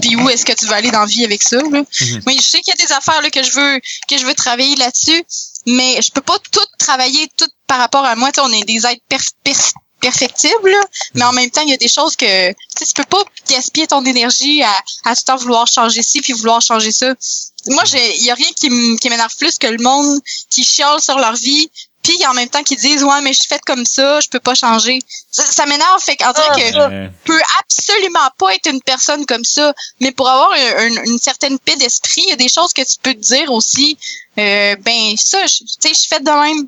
Puis où est-ce que tu vas aller dans la vie avec ça, là? Oui, je sais qu'il y a des affaires là que je veux travailler là-dessus, mais je peux pas tout travailler tout par rapport à moi. Tu sais, on est des êtres perfectibles, là, mais en même temps, il y a des choses que tu peux pas gaspiller ton énergie à tout le temps vouloir changer ci puis vouloir changer ça. Moi, il y a rien qui m'énerve plus que le monde qui chiale sur leur vie. Puis en même temps qu'ils disent ouais mais je suis faite comme ça, je peux pas changer. Ça m'énerve, fait qu'en dirait que je peux absolument pas être une personne comme ça, mais pour avoir une certaine paix d'esprit, il y a des choses que tu peux te dire aussi. Ben ça, tu sais, je suis faite de même,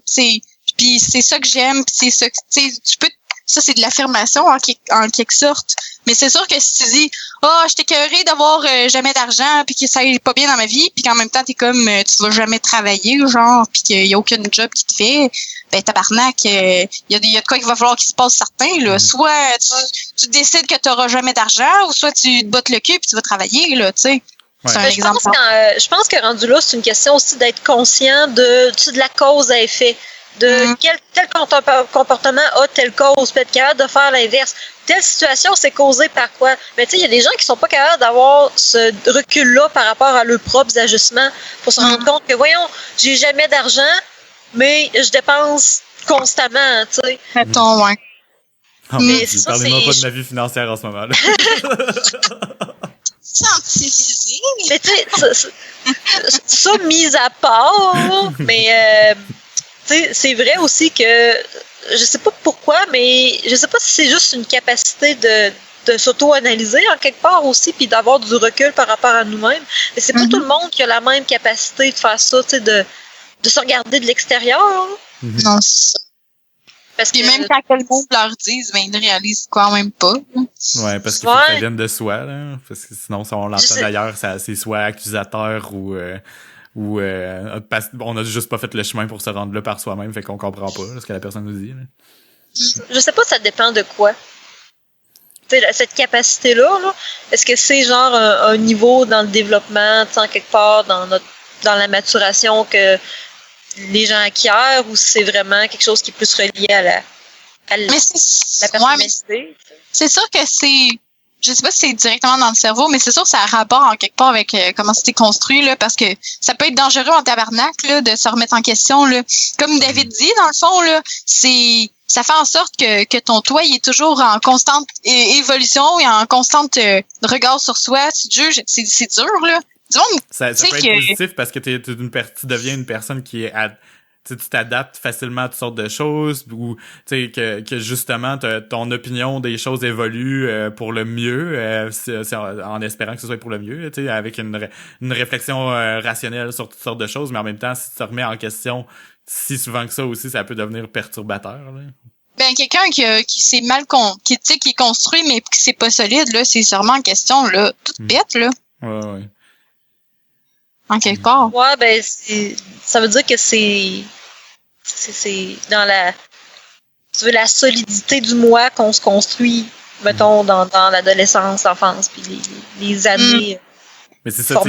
puis c'est ça que j'aime, puis c'est ça que tu peux. Ça, c'est de l'affirmation en quelque sorte. Mais c'est sûr que si tu dis je suis écœurée d'avoir jamais d'argent puis que ça aille pas bien dans ma vie, puis qu'en même temps t'es comme tu vas jamais travailler, genre, puis qu'il y a aucun job qui te fait, ben tabarnak, il y a de quoi qu'il va falloir qu'il se passe certains, là. Soit tu décides que t'auras jamais d'argent, ou soit tu te bottes le cul puis tu vas travailler, là, tu sais. Ouais. C'est un exemple. Je pense que rendu là, c'est une question aussi d'être conscient de la cause à effet. De tel comportement a telle cause, peut être capable de faire l'inverse. Telle situation, c'est causé par quoi? Mais tu sais, il y a des gens qui sont pas capables d'avoir ce recul-là par rapport à leurs propres ajustements pour se rendre compte que, voyons, j'ai jamais d'argent, mais je dépense constamment, tu sais. Mettons, ouais. Oh, mais parlez-moi pas de ma vie financière en ce moment, là. Scientifique. Mais tu sais, ça mis à part, mais... c'est vrai aussi que je sais pas pourquoi, mais je sais pas si c'est juste une capacité de s'auto-analyser en quelque part aussi, puis d'avoir du recul par rapport à nous-mêmes. Mais c'est pas tout le monde qui a la même capacité de faire ça, tu sais, de se regarder de l'extérieur. Non, c'est ça. Parce que même quand le monde leur dise, ben ils ne réalisent quand même pas. Ouais, parce qu'il faut que ça vienne de soi, là. Parce que sinon, si on l'entend d'ailleurs, c'est soit accusateur ou on a juste pas fait le chemin pour se rendre là par soi-même, fait qu'on comprend pas ce que la personne nous dit, là. Je sais pas, ça dépend de quoi. Tu sais, cette capacité-là, là, est-ce que c'est genre un niveau dans le développement, tu sais, en quelque part dans la maturation que les gens acquièrent, ou c'est vraiment quelque chose qui est plus relié à la personnalité? C'est sûr que je sais pas si c'est directement dans le cerveau, mais c'est sûr que ça a rapport en quelque part avec comment c'était construit, là, parce que ça peut être dangereux en tabarnak, là, de se remettre en question, là. Comme David dit, dans le fond, là, ça fait en sorte que ton toi, il est toujours en constante évolution et en constante regard sur soi. Tu te juges, c'est dur, là. Disons, ça peut être positif parce que tu deviens une personne qui est tu t'adaptes facilement à toutes sortes de choses ou que justement ton opinion des choses évolue pour le mieux en espérant que ce soit pour le mieux, avec une réflexion rationnelle sur toutes sortes de choses, mais en même temps si tu te remets en question si souvent que ça aussi, ça peut devenir perturbateur, là. Ben, quelqu'un qui s'est qui est construit mais qui c'est pas solide, là, c'est sûrement en question, là, toute bête, là. Ouais. En quelque part. Ouais, ben, ça veut dire que c'est dans la solidité du moi qu'on se construit, mettons, dans l'adolescence, l'enfance, puis les années. Mais c'est ça,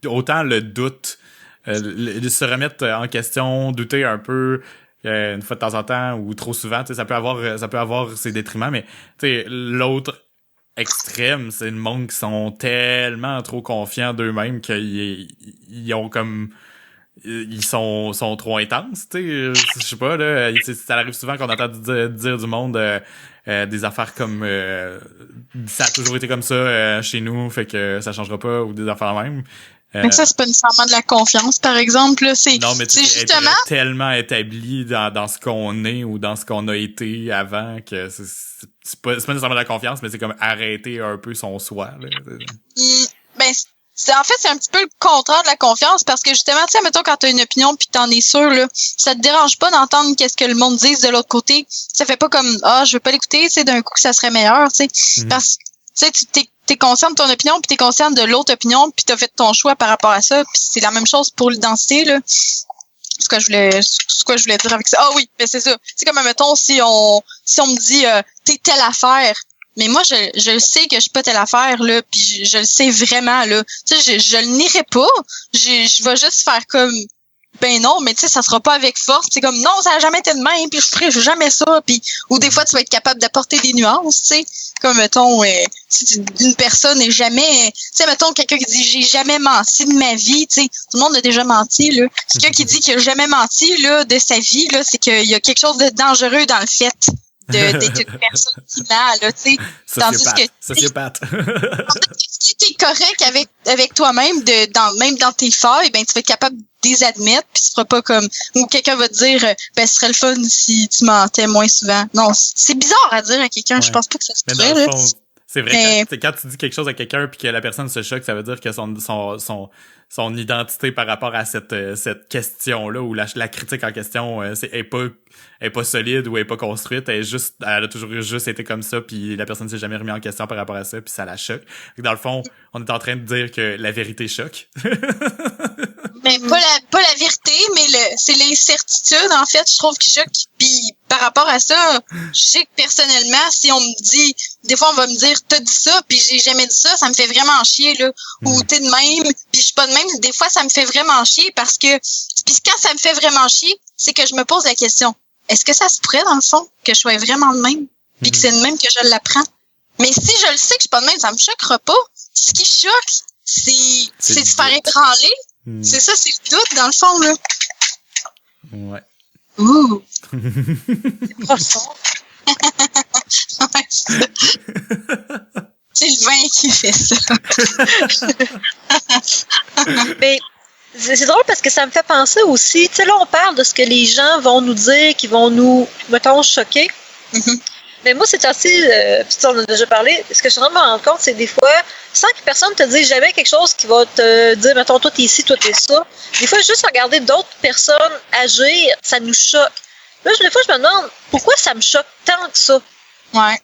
autant le doute, se remettre en question, douter un peu, une fois de temps en temps ou trop souvent, ça peut avoir ses détriments, mais l'autre extrême, c'est le monde qui sont tellement trop confiants d'eux-mêmes qu'ils ont comme ils sont trop intenses, je sais pas, là, ça arrive souvent qu'on entend dire du monde des affaires comme ça a toujours été comme ça chez nous, fait que ça changera pas, ou des affaires même. Mais ça, c'est pas nécessairement de la confiance, par exemple, là. Non, mais c'est justement tellement établi dans ce qu'on est ou dans ce qu'on a été avant que c'est pas nécessairement de la confiance, mais c'est comme arrêter un peu son soi, là. Ben, en fait, c'est un petit peu le contraire de la confiance parce que justement, tu sais, mettons, quand t'as une opinion puis t'en es sûr, là, ça te dérange pas d'entendre qu'est-ce que le monde dise de l'autre côté. Ça fait pas comme, je veux pas l'écouter, tu sais, d'un coup que ça serait meilleur, tu sais. Parce que, tu sais, t'es conscient de ton opinion puis t'es conscient de l'autre opinion puis t'as fait ton choix par rapport à ça, puis c'est la même chose pour l'identité, là. Ce que je voulais dire avec ça. Ah oui, mais c'est ça. C'est comme, mettons, si on me dit, t'es telle affaire, mais moi, je le sais que je suis pas telle affaire, là, puis je le sais vraiment, là. Tu sais, je le nierai pas. Je vais juste faire comme, ben non, mais tu sais, ça sera pas avec force. C'est comme, non, ça a jamais été de même, puis je ferai jamais ça, puis ou des fois, tu vas être capable d'apporter des nuances, tu sais. Comme, mettons, si une personne n'est jamais, tu sais, mettons, quelqu'un qui dit, j'ai jamais menti de ma vie, tu sais. Tout le monde a déjà menti, là. Quelqu'un qui dit qu'il a jamais menti, là, de sa vie, là, c'est qu'il y a quelque chose de dangereux dans le fait d'être une personne qui ment, là, tu sais. Tandis que sociopathe. Si t'es correct avec toi-même, même dans tes failles, ben tu vas être capable de les admettre, puis ce sera pas comme, ou quelqu'un va te dire, ben ce serait le fun si tu mentais moins souvent. Non, c'est bizarre à dire à quelqu'un, je pense pas que ça se pourrait, là. C'est vrai, quand tu dis quelque chose à quelqu'un puis que la personne se choque, ça veut dire que son identité par rapport à cette question-là ou la critique en question est pas solide ou est pas construite, elle a toujours juste été comme ça puis la personne s'est jamais remis en question par rapport à ça puis ça la choque. Dans le fond, on est en train de dire que la vérité choque. Mais pas la vérité, mais c'est l'incertitude, en fait, je trouve, qui choque. Puis par rapport à ça, je sais que personnellement, si on me dit, des fois on va me dire t'as dit ça, puis j'ai jamais dit ça, ça me fait vraiment chier, là. Ou t'es de même, puis je suis pas de même. Des fois, ça me fait vraiment chier parce que, puis quand ça me fait vraiment chier, c'est que je me pose la question, est-ce que ça se pourrait, dans le fond, que je sois vraiment de même, puis que c'est de même que je l'apprends? Mais si je le sais que je suis pas de même, ça me choquera pas. Ce qui choque, c'est de se faire ébranler. C'est ça, c'est le doute, dans le fond, là. Ouais. Ouh! C'est profond. Ouais, c'est ça. C'est le vin qui fait ça. Mais c'est drôle parce que ça me fait penser aussi, tu sais, là, on parle de ce que les gens vont nous dire, qui vont nous, mettons, choquer. Mais moi, c'est assez, puis on en a déjà parlé, ce que je suis en train de me rendre compte, c'est des fois, sans que personne te dise jamais quelque chose qui va te dire, mettons, toi t'es ci, toi t'es ça, des fois, juste regarder d'autres personnes agir, ça nous choque. Là, des fois, je me demande, pourquoi ça me choque tant que ça? Ouais,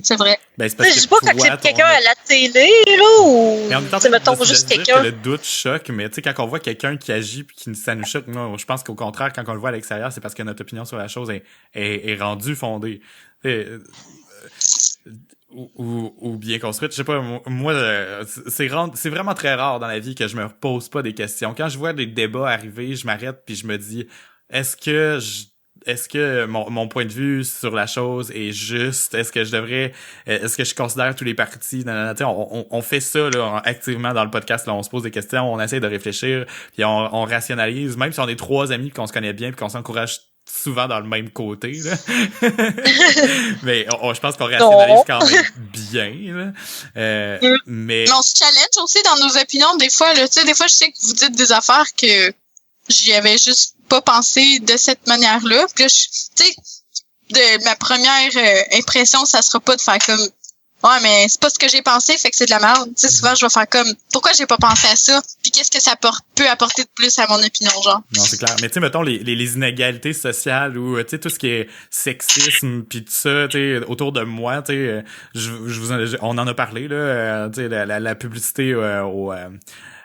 c'est vrai. Ben, c'est parce je dis pas quand c'est quelqu'un à la télé, là, ou, mettons, juste quelqu'un. Le doute choque, mais tu sais, quand on voit quelqu'un qui agit puis qui ça nous choque, moi, je pense qu'au contraire, quand on le voit à l'extérieur, c'est parce que notre opinion sur la chose est rendue fondée. Ou bien construite. Je sais pas, moi, c'est vraiment très rare dans la vie que je me pose pas des questions. Quand je vois des débats arriver, je m'arrête puis je me dis, est-ce est-ce que mon point de vue sur la chose est juste? Est-ce que je considère tous les partis? On fait ça là, activement dans le podcast. Là, on se pose des questions, on essaie de réfléchir, puis on rationalise. Même si on est 3 amis, qu'on se connaît bien, puis qu'on s'encourage souvent dans le même côté, là. Mais je pense qu'on rationalise quand même bien, là. Mais on se challenge aussi dans nos opinions des fois, là. Tu sais, des fois, je sais que vous dites des affaires que j'y avais juste pas pensé de cette manière-là. Puis là, tu sais, de ma première impression, ça sera pas de faire comme ouais, mais c'est pas ce que j'ai pensé, fait que c'est de la merde. Tu sais, souvent, je vais faire comme pourquoi j'ai pas pensé à ça, puis qu'est-ce que ça peut apporter de plus à mon opinion, genre. Non, c'est clair. Mais tu sais, mettons, les inégalités sociales ou, tu sais, tout ce qui est sexisme puis tout ça, tu sais, autour de moi, tu sais, on en a parlé, là, tu sais, la publicité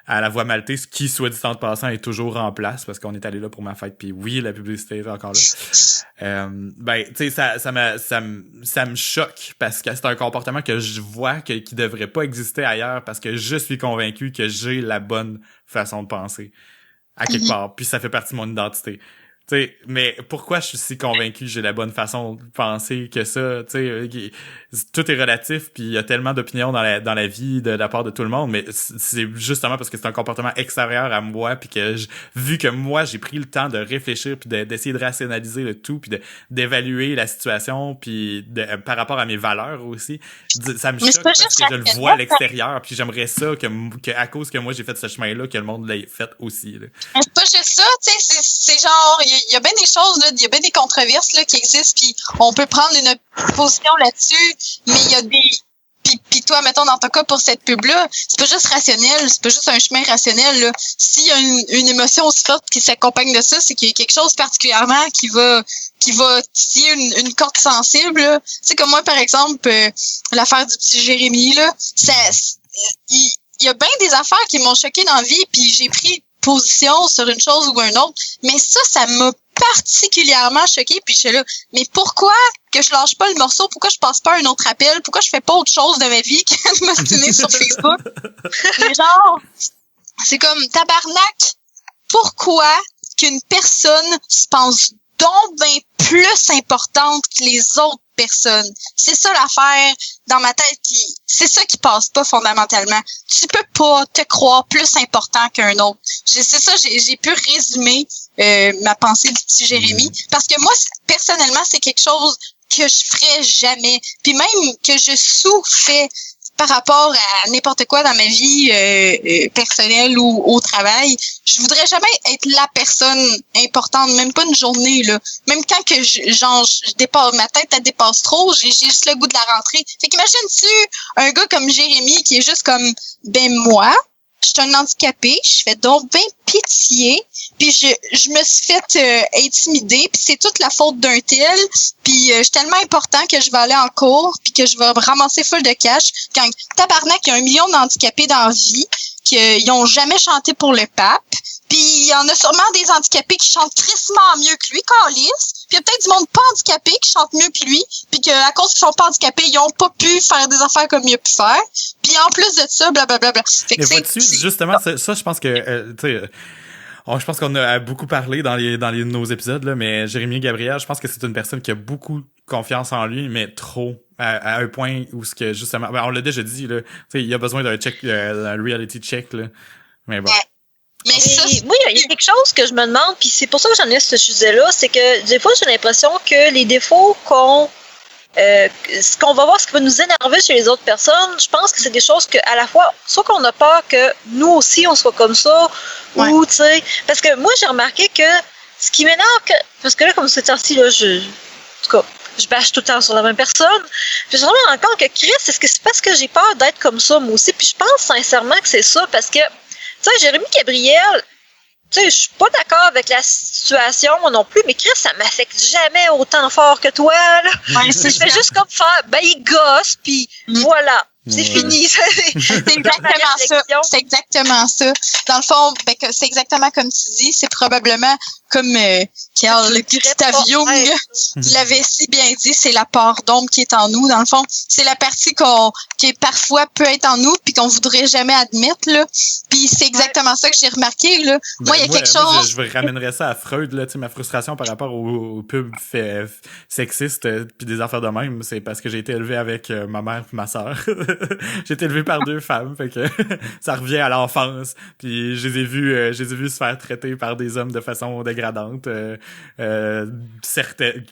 à la Voie Maltaise, qui, soit dit en passant, est toujours en place parce qu'on est allé là pour ma fête, puis oui, la publicité est encore là. Ben, tu sais, ça me choque parce que c'est un comportement que je vois qui devrait pas exister ailleurs parce que je suis convaincu que j'ai la bonne façon de penser à quelque part, puis ça fait partie de mon identité. Tu sais, mais pourquoi je suis si convaincu que j'ai la bonne façon de penser que ça, tu sais, tout est relatif, puis il y a tellement d'opinions dans la vie de la part de tout le monde, mais c'est justement parce que c'est un comportement extérieur à moi, puis que vu que moi j'ai pris le temps de réfléchir, puis d'essayer de rationaliser le tout, puis d'évaluer la situation, puis par rapport à mes valeurs aussi, ça me choque parce que je le vois à l'extérieur, puis j'aimerais ça que à cause que moi j'ai fait ce chemin-là, que le monde l'ait fait aussi, là. C'est pas juste ça, tu sais, c'est genre il y a bien des choses là, il y a bien des controverses là qui existent, puis on peut prendre une position là-dessus, mais il y a des puis toi, mettons dans ton cas pour cette pub là, c'est pas juste rationnel, c'est pas juste un chemin rationnel là. S'il y a une émotion aussi forte qui s'accompagne de ça, c'est qu'il y a quelque chose particulièrement qui va titiller une corde sensible là. Tu sais comme moi par exemple l'affaire du petit Jérémy là, il y a bien des affaires qui m'ont choqué dans la vie, puis j'ai pris position sur une chose ou un autre, mais ça m'a particulièrement choquée, puis je suis là, mais pourquoi que je lâche pas le morceau, pourquoi je passe pas un autre appel, pourquoi je fais pas autre chose de ma vie que de m'ostiner sur Facebook? Mais genre, c'est comme tabarnak, pourquoi qu'une personne se pense donc bien plus importante que les autres personnes? C'est ça l'affaire dans ma tête c'est ça qui passe pas fondamentalement. Tu peux pas te croire plus important qu'un autre. C'est ça, j'ai pu résumer ma pensée du petit Jérémy, parce que moi personnellement c'est quelque chose que je ferais jamais, puis même que je souffrais par rapport à n'importe quoi dans ma vie personnelle ou au travail. Je voudrais jamais être la personne importante, même pas une journée là. Même quand que je dépasse, ma tête elle dépasse trop, j'ai juste le goût de la rentrée. Fait qu'imagine-tu un gars comme Jérémy qui est juste comme ben moi, je suis un handicapé, je fais donc bien pitié, puis je me suis fait intimider, puis c'est toute la faute d'un tel, puis je suis tellement important que je vais aller en cours, puis que je vais ramasser full de cash. Quand tabarnak, il y a 1 million d'handicapés dans la vie, qu'ils ont jamais chanté pour le pape, puis il y en a sûrement des handicapés qui chantent crissement mieux que lui, câlisse, puis il y a peut-être du monde pas handicapé qui chante mieux que lui, puis qu'à cause qu'ils sont pas handicapés, ils ont pas pu faire des affaires comme il a pu faire, puis en plus de ça, blablabla. Fait que vois-tu, justement, ça, je pense que, tu sais, je pense qu'on a beaucoup parlé dans nos épisodes, là, mais Jérémy Gabriel, je pense que c'est une personne qui a beaucoup confiance en lui, mais trop, à un point où ce que, justement, on l'a déjà dit, là, tu sais, il y a besoin d'un check, un reality check, là, mais bon. Mais ça, oui, il y a quelque chose que je me demande, puis c'est pour ça que j'en ai ce sujet-là, c'est que des fois j'ai l'impression que les défauts ce qu'on va voir, ce qui va nous énerver chez les autres personnes, je pense que c'est des choses que à la fois, soit qu'on a peur que nous aussi on soit comme ça, ou tu sais, parce que moi j'ai remarqué que ce qui m'énerve, parce que là comme cette temps-ci là, en tout cas, je bâche tout le temps sur la même personne. Puis je me rends compte que Chris, est-ce que c'est parce que j'ai peur d'être comme ça moi aussi? Puis je pense sincèrement que c'est ça, parce que tu sais, Jérémy Gabriel, tu sais, je suis pas d'accord avec la situation non plus, mais Chris, ça m'affecte jamais autant fort que toi, là. Ouais, je fais juste comme faire, ben il gosse, puis voilà. C'est fini. C'est exactement ça. C'est exactement ça. Dans le fond, c'est exactement comme tu dis. C'est probablement comme Carl Gustav Jung l'avait si bien dit, c'est la part d'ombre qui est en nous. Dans le fond, c'est la partie qui parfois peut être en nous puis qu'on voudrait jamais admettre, là. Puis c'est exactement ça que j'ai remarqué, là. Moi, il y a quelque chose... Je ramènerais ça à Freud, là, tu sais, ma frustration par rapport aux pubs sexistes puis des affaires de même, c'est parce que j'ai été élevé avec ma mère puis ma sœur. J'ai été élevé par 2 femmes, fait que ça revient à l'enfance. Puis je les ai vus se faire traiter par des hommes de façon dégradante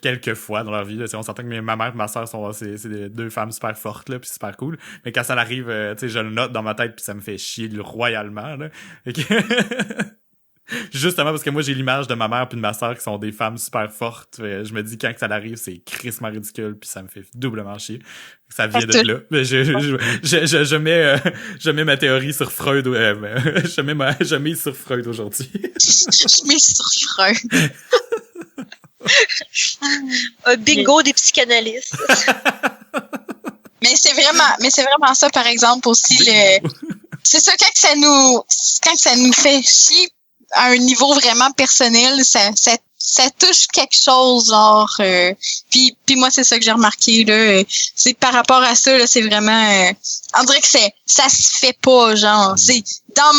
quelques fois dans leur vie. Là. On s'entend que ma mère et ma sœur c'est 2 femmes super fortes là, puis super cool. Mais quand ça arrive, tu sais, je le note dans ma tête puis ça me fait chier royalement. Là. Justement parce que moi j'ai l'image de ma mère puis de ma sœur qui sont des femmes super fortes. Je me dis quand que ça arrive, c'est crissement ridicule puis ça me fait doublement chier. Ça vient de là. Mais je mets ma théorie sur Freud. Je mets sur Freud aujourd'hui. Je mets sur Freud. Un bingo des psychanalystes. Mais c'est vraiment ça, par exemple, aussi c'est ça, quand ça nous fait chier à un niveau vraiment personnel, ça touche quelque chose, genre puis moi c'est ça que j'ai remarqué là, c'est par rapport à ça là, c'est vraiment on dirait que ça se fait pas, genre c'est dans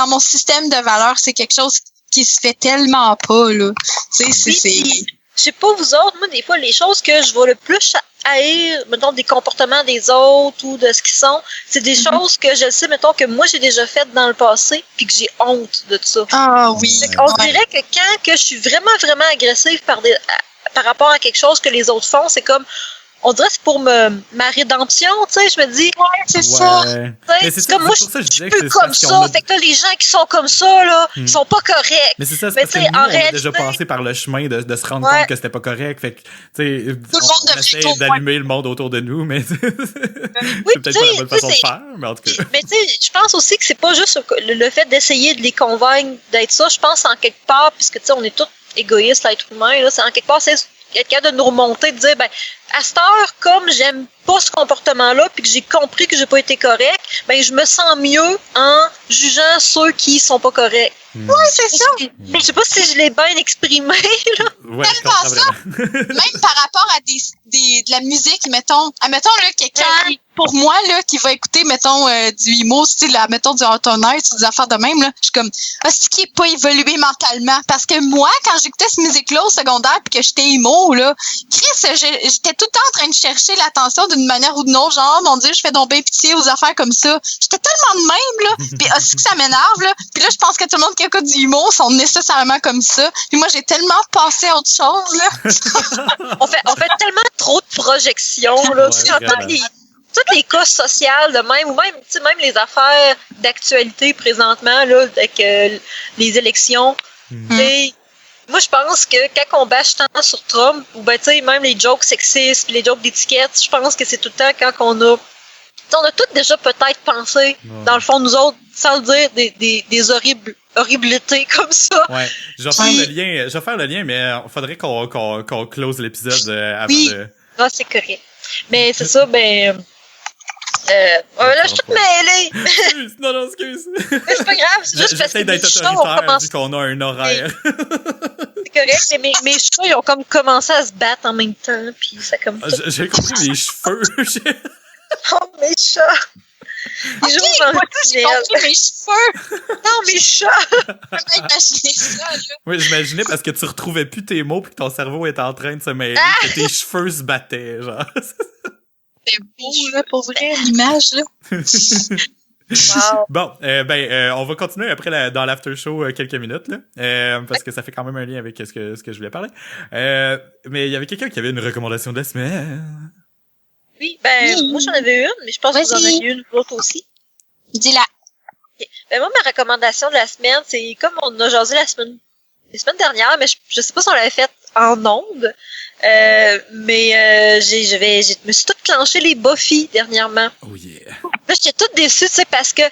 mon système de valeurs, c'est quelque chose qui se fait tellement pas là. C'est je sais pas vous autres, moi des fois les choses que je vois le plus haïr, mettons, des comportements des autres ou de ce qu'ils sont, c'est des choses que je sais, mettons, que moi j'ai déjà faites dans le passé puis que j'ai honte de ça. Ah oui. On dirait que quand que je suis vraiment, vraiment agressive par rapport à quelque chose que les autres font, c'est comme, on dirait que c'est pour ma rédemption, tu sais, je me dis, c'est ça. Mais c'est comme moi, je suis plus comme ça. Fait que là, les gens qui sont comme ça, là, ils sont pas corrects. Mais c'est ça, c'est parce que nous, on a déjà passé par le chemin de se rendre compte que c'était pas correct. Fait que, tu sais, on essaie d'allumer le monde autour de nous, mais c'est peut-être pas la bonne façon de faire, mais en tout cas. Mais tu sais, je pense aussi que c'est pas juste le fait d'essayer de les convaincre d'être ça. Je pense en quelque part, puisque tu sais, on est tous égoïstes, l'être humain, là, c'est en quelque part, c'est quelqu'un de nous remonter, de dire, ben, à cette heure, comme j'aime pas ce comportement-là, puis que j'ai compris que j'ai pas été correct, ben, je me sens mieux en jugeant ceux qui sont pas corrects. Oui, c'est ça. Je sais pas si je l'ai bien exprimé, là. Ouais, tellement ça. Même par rapport à de la musique, mettons là, quelqu'un, pour moi, là, qui va écouter, mettons, du emo, style, mettons, du Autumn Night ou des affaires de même, là, je suis comme, c'est qui est pas évolué mentalement. Parce que moi, quand j'écoutais cette musique-là au secondaire pis que j'étais emo, là, Chris, j'étais tout le temps en train de chercher l'attention d'une manière ou d'une autre, genre, mon Dieu, je fais donc bien pitié aux affaires comme ça. J'étais tellement de même, là. Pis, c'est que ça m'énerve, là. Puis là, je pense que tout le monde qui écoute du emo sont nécessairement comme ça. Puis moi, j'ai tellement passé à autre chose, là. on fait tellement trop de projections, là. Toutes les cas sociales de même, ou même, tu sais, même les affaires d'actualité présentement, là, avec les élections. Moi, je pense que quand on bâche tant sur Trump, ou ben, tu sais, même les jokes sexistes, les jokes d'étiquette, je pense que c'est tout le temps quand on a toutes déjà peut-être pensé, dans le fond, nous autres, sans le dire, des horribilités comme ça. Ouais. Je vais faire le lien, mais il faudrait qu'on close l'épisode avant de... Ah, c'est correct. Mais c'est ça, ben... là, je suis toute mêlée. Non, excuse. Mais c'est pas grave, c'est juste parce que d'être autoritaire vu qu'on a un horaire. C'est correct, mais mes cheveux, ils ont comme commencé à se battre en même temps, puis ça comme... J'ai compris mes cheveux. Oh, mes chats! Moi aussi, j'ai compris mes cheveux. Non, mes chats! Je peux imaginer ça, là. Oui, j'imaginais parce que tu retrouvais plus tes mots puis que ton cerveau était en train de se mêler, que tes cheveux se battaient, genre. C'est beau, là, pour vrai, l'image, là. Wow. Bon, on va continuer après dans l'after show quelques minutes, là, parce que ça fait quand même un lien avec ce que je voulais parler. Mais il y avait quelqu'un qui avait une recommandation de la semaine. Oui, moi j'en avais une, mais je pense que vous en avez une, l'autre aussi. Dis-la. Okay. Ben moi, ma recommandation de la semaine, c'est comme on a jasé la semaine dernière, mais je sais pas si on l'avait fait en ondes, mais je me suis toute clenché les Buffy dernièrement. Oh yeah. Là, j'étais toute déçue, tu sais, parce que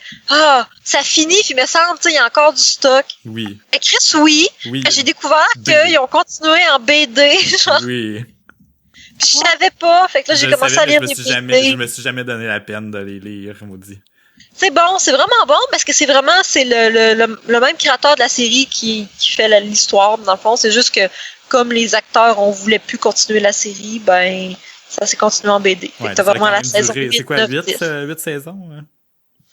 ça finit, puis il me semble, tu sais, il y a encore du stock. Oui. Et Chris, oui. J'ai découvert qu'ils ont continué en BD, genre. Oui. Puis je savais pas, fait que là, j'ai commencé à lire des BD. Je me suis jamais donné la peine de les lire, maudit. c'est bon, c'est vraiment bon parce que c'est le même créateur de la série qui fait l'histoire, dans le fond. C'est juste que comme les acteurs on voulait plus continuer la série, ben ça s'est continué en BD. Ouais, t'as vraiment la saison 8, 8, c'est quoi, 9, 8 saisons? Hein?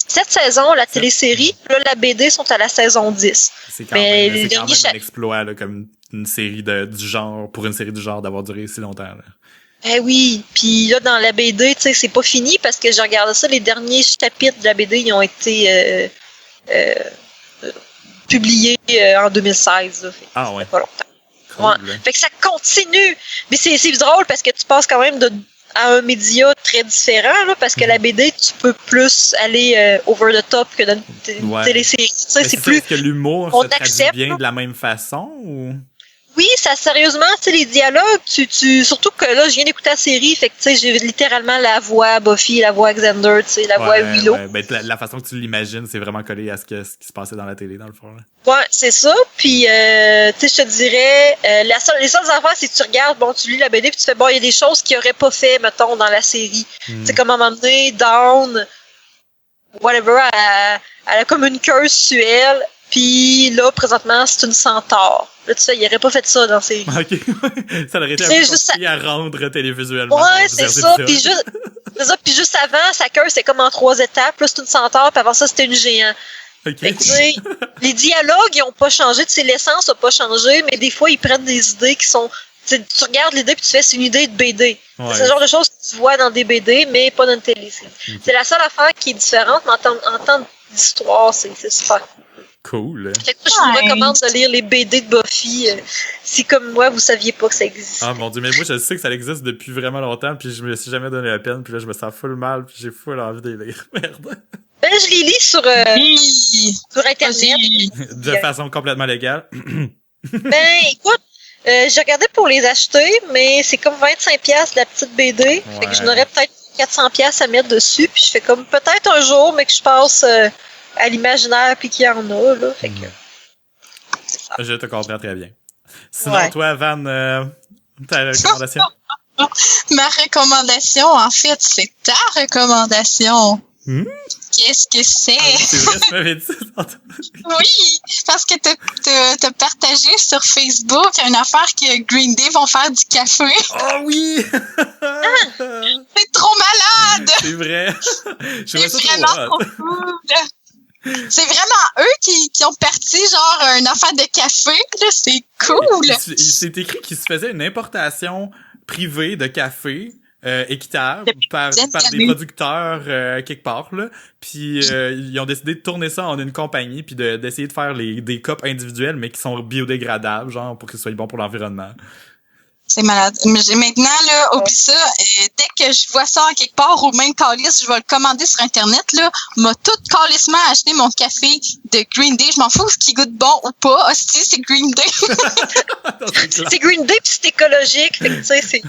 7 saisons, la télésérie, là la BD sont à la saison 10. C'est quand même un exploit là, comme une série du genre, pour une série du genre d'avoir duré si longtemps. Là. Eh oui, puis là dans la BD, tu sais, c'est pas fini parce que j'ai regardé ça, les derniers chapitres de la BD ils ont été publiés en 2016. Là, ah ouais. Pas longtemps. Cool, ouais. Fait que ça continue. Mais c'est drôle parce que tu passes quand même à un média très différent, là, parce que la BD, tu peux plus aller over the top que dans une télésérie. Tu sais, c'est plus. Est-ce que l'humour se traduit bien de la même façon ou? Oui, ça sérieusement, tu sais, les dialogues, surtout que là, je viens d'écouter la série, fait que tu sais, j'ai littéralement la voix Buffy, la voix Xander, tu sais, la voix Willow. Ouais. Ben, la façon que tu l'imagines, c'est vraiment collé à ce qui se passait dans la télé, dans le fond. Là. Ouais, c'est ça. Puis, tu sais, je te dirais, les seules affaires, c'est que tu regardes, bon, tu lis la BD, puis tu fais, bon, il y a des choses qu'ils n'auraient pas fait, mettons, dans la série. Tu sais, comme à un moment donné, Dawn, whatever, elle a comme une queue suelle. Puis là, présentement, c'est une centaure. Là, tu sais, il n'aurait pas fait ça dans ces... OK. Ça aurait été un peu compliqué à rendre télévisuellement. Ouais, c'est ça. Puis juste avant, sa queue, c'est comme en 3 étapes. Là, c'est une centaure, puis avant ça, c'était une géant. OK. Fait que, tu sais, les dialogues, ils n'ont pas changé. Tu sais, l'essence n'a pas changé, mais des fois, ils prennent des idées qui sont... Tu regardes l'idée, puis tu fais, c'est une idée de BD. Ouais. C'est le genre de choses que tu vois dans des BD, mais pas dans une télésérie. Okay. C'est la seule affaire qui est différente, mais en temps d'histoire, c'est super cool. Fait que je vous recommande de lire les BD de Buffy si, comme moi, vous saviez pas que ça existait. Ah mon Dieu, mais moi, je sais que ça existe depuis vraiment longtemps, puis je me suis jamais donné la peine, puis là, je me sens full mal, puis j'ai full envie de les lire. Merde. Ben, je les lis sur Internet. De façon complètement légale. Ben, écoute, j'ai regardé pour les acheter, mais c'est comme 25$ la petite BD. Ouais. Fait que je n'aurais peut-être 400$ à mettre dessus, puis je fais comme peut-être un jour, mais que je passe... à l'imaginaire puis qu'il y en a, là. Fait que... Je te comprends très bien. Sinon, toi, Van, ta recommandation? Ma recommandation, en fait, c'est ta recommandation. Qu'est-ce que c'est? C'est vrai, tu m'avais dit ça. Oui, parce que t'as partagé sur Facebook une affaire que Green Day vont faire du café. Oh oui! C'est trop malade! C'est vrai. C'est vraiment trop cool. C'est vraiment eux qui ont parti genre une affaire de café, là, c'est cool. Il s'est écrit qu'il se faisait une importation privée de café équitable par des producteurs quelque part là. Puis ils ont décidé de tourner ça en une compagnie puis d'essayer de faire des cups individuels mais qui sont biodégradables genre pour qu'ils soient bons pour l'environnement. C'est malade. Maintenant, là, oublie ça. Dès que je vois ça en quelque part, ou même calice, je vais le commander sur Internet, là. M'a tout calissement acheté mon café de Green Day. Je m'en fous qu'il goûte bon ou pas. Hostie, c'est Green Day. C'est Green Day pis c'est écologique. Fait que, tu sais, c'est...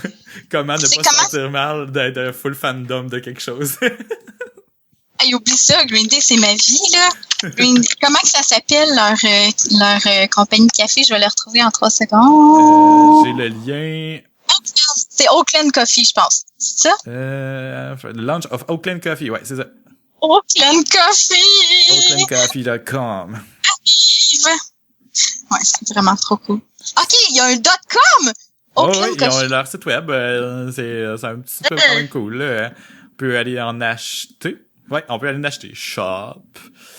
Comment ne pas se sentir mal d'être un full fandom de quelque chose? Hey, oublie ça, Green Day, c'est ma vie, là. Comment que ça s'appelle, leur compagnie de café? Je vais le retrouver en 3 secondes. J'ai le lien. C'est Oakland Coffee, je pense. C'est ça? Launch of Oakland Coffee, ouais, c'est ça. Oakland Coffee! Oaklandcoffee.com. Ouais, c'est vraiment trop cool. OK, il y a un .com! Oakland Coffee. Ils ont leur site web. C'est un petit peu quand même cool, là. On peut aller en acheter. Ouais, on peut aller l'acheter. Shop.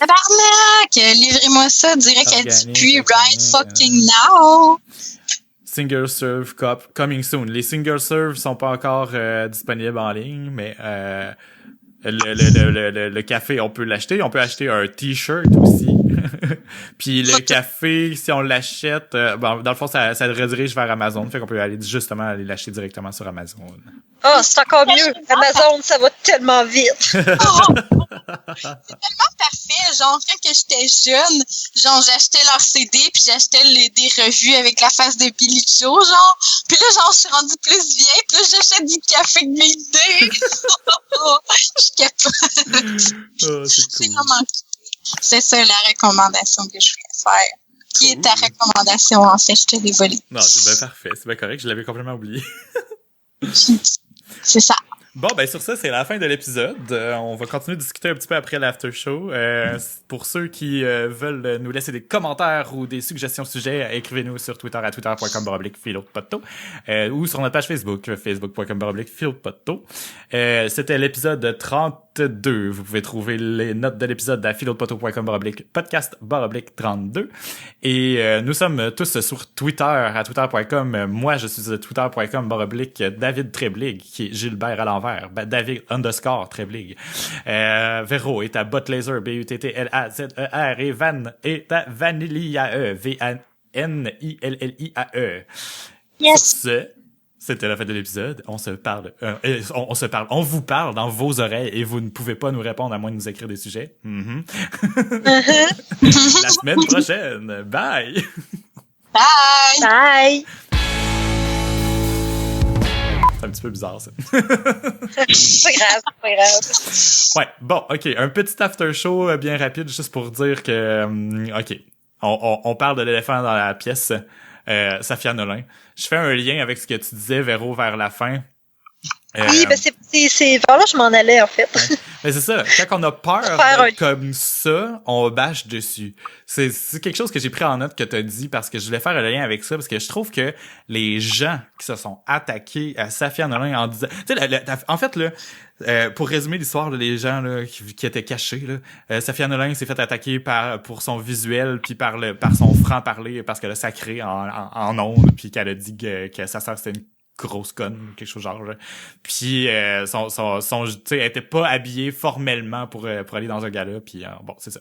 Tabarnak! Livrez-moi ça direct à Dupuis right fucking now! Single serve cup coming soon. Les single serve sont pas encore disponibles en ligne, mais le café, on peut l'acheter. On peut acheter un t-shirt aussi. Puis le café, si on l'achète, dans le fond, ça redirige vers Amazon. Fait qu'on peut aller l'acheter directement sur Amazon. Ah, c'est encore mieux. Amazon, ça va tellement vite. C'est tellement parfait. Genre, quand que j'étais jeune, genre, j'achetais leurs CD puis j'achetais des revues avec la face de Billy Joe, genre. Puis là, genre, je suis rendue plus vieille puis là, j'achète du café de Green Day. Je capote. C'est vraiment cool. C'est ça la recommandation que je voulais faire. Qui est ta recommandation, en fait? Je te l'ai volée. Non, c'est bien parfait. C'est bien correct. Je l'avais complètement oublié. C'est ça. Bon, ben sur ça, c'est la fin de l'épisode. On va continuer de discuter un petit peu après l'after show. Pour ceux qui veulent nous laisser des commentaires ou des suggestions de sujets, écrivez-nous sur Twitter à twitter.com/philopodto ou sur notre page Facebook, facebook.com/philopodto. C'était l'épisode 32. Vous pouvez trouver les notes de l'épisode à philopodto.com/podcast/32. Et nous sommes tous sur Twitter à twitter.com. Moi, je suis à twitter.com/David Treblig, qui est Gilbert à l'envers. David _Treblig. Véro est à Butlaser, BUTTLAZER, et Van est à Vanilliae, VANNILLIAE. Yes! Sur ce, c'était la fin de l'épisode. On vous parle dans vos oreilles et vous ne pouvez pas nous répondre à moins de nous écrire des sujets. La semaine prochaine. Bye! Bye! Bye! C'est un petit peu bizarre, ça. C'est pas grave, c'est pas grave. Ouais, bon, OK. Un petit after show bien rapide, juste pour dire que... OK. On parle de l'éléphant dans la pièce. Safia Nolin. Je fais un lien avec ce que tu disais, Véro, vers la fin. Oui, ben c'est vers là que je m'en allais, en fait. Ouais. Mais c'est ça, quand on a peur d'être comme ça, on bâche dessus. C'est quelque chose que j'ai pris en note que t'as dit parce que je voulais faire un lien avec ça parce que je trouve que les gens qui se sont attaqués à Safia Nolin en disant... Tu sais, en fait, là, pour résumer l'histoire, là, les gens là, qui étaient cachés, là, Safia Nolin s'est fait attaquer pour son visuel puis par son franc-parler parce qu'elle a sacré en ondes puis qu'elle a dit que sa sœur c'était une grosse conne, quelque chose genre. Là. Puis son tu sais, elle était pas habillée formellement pour aller dans un gala, puis bon, c'est ça.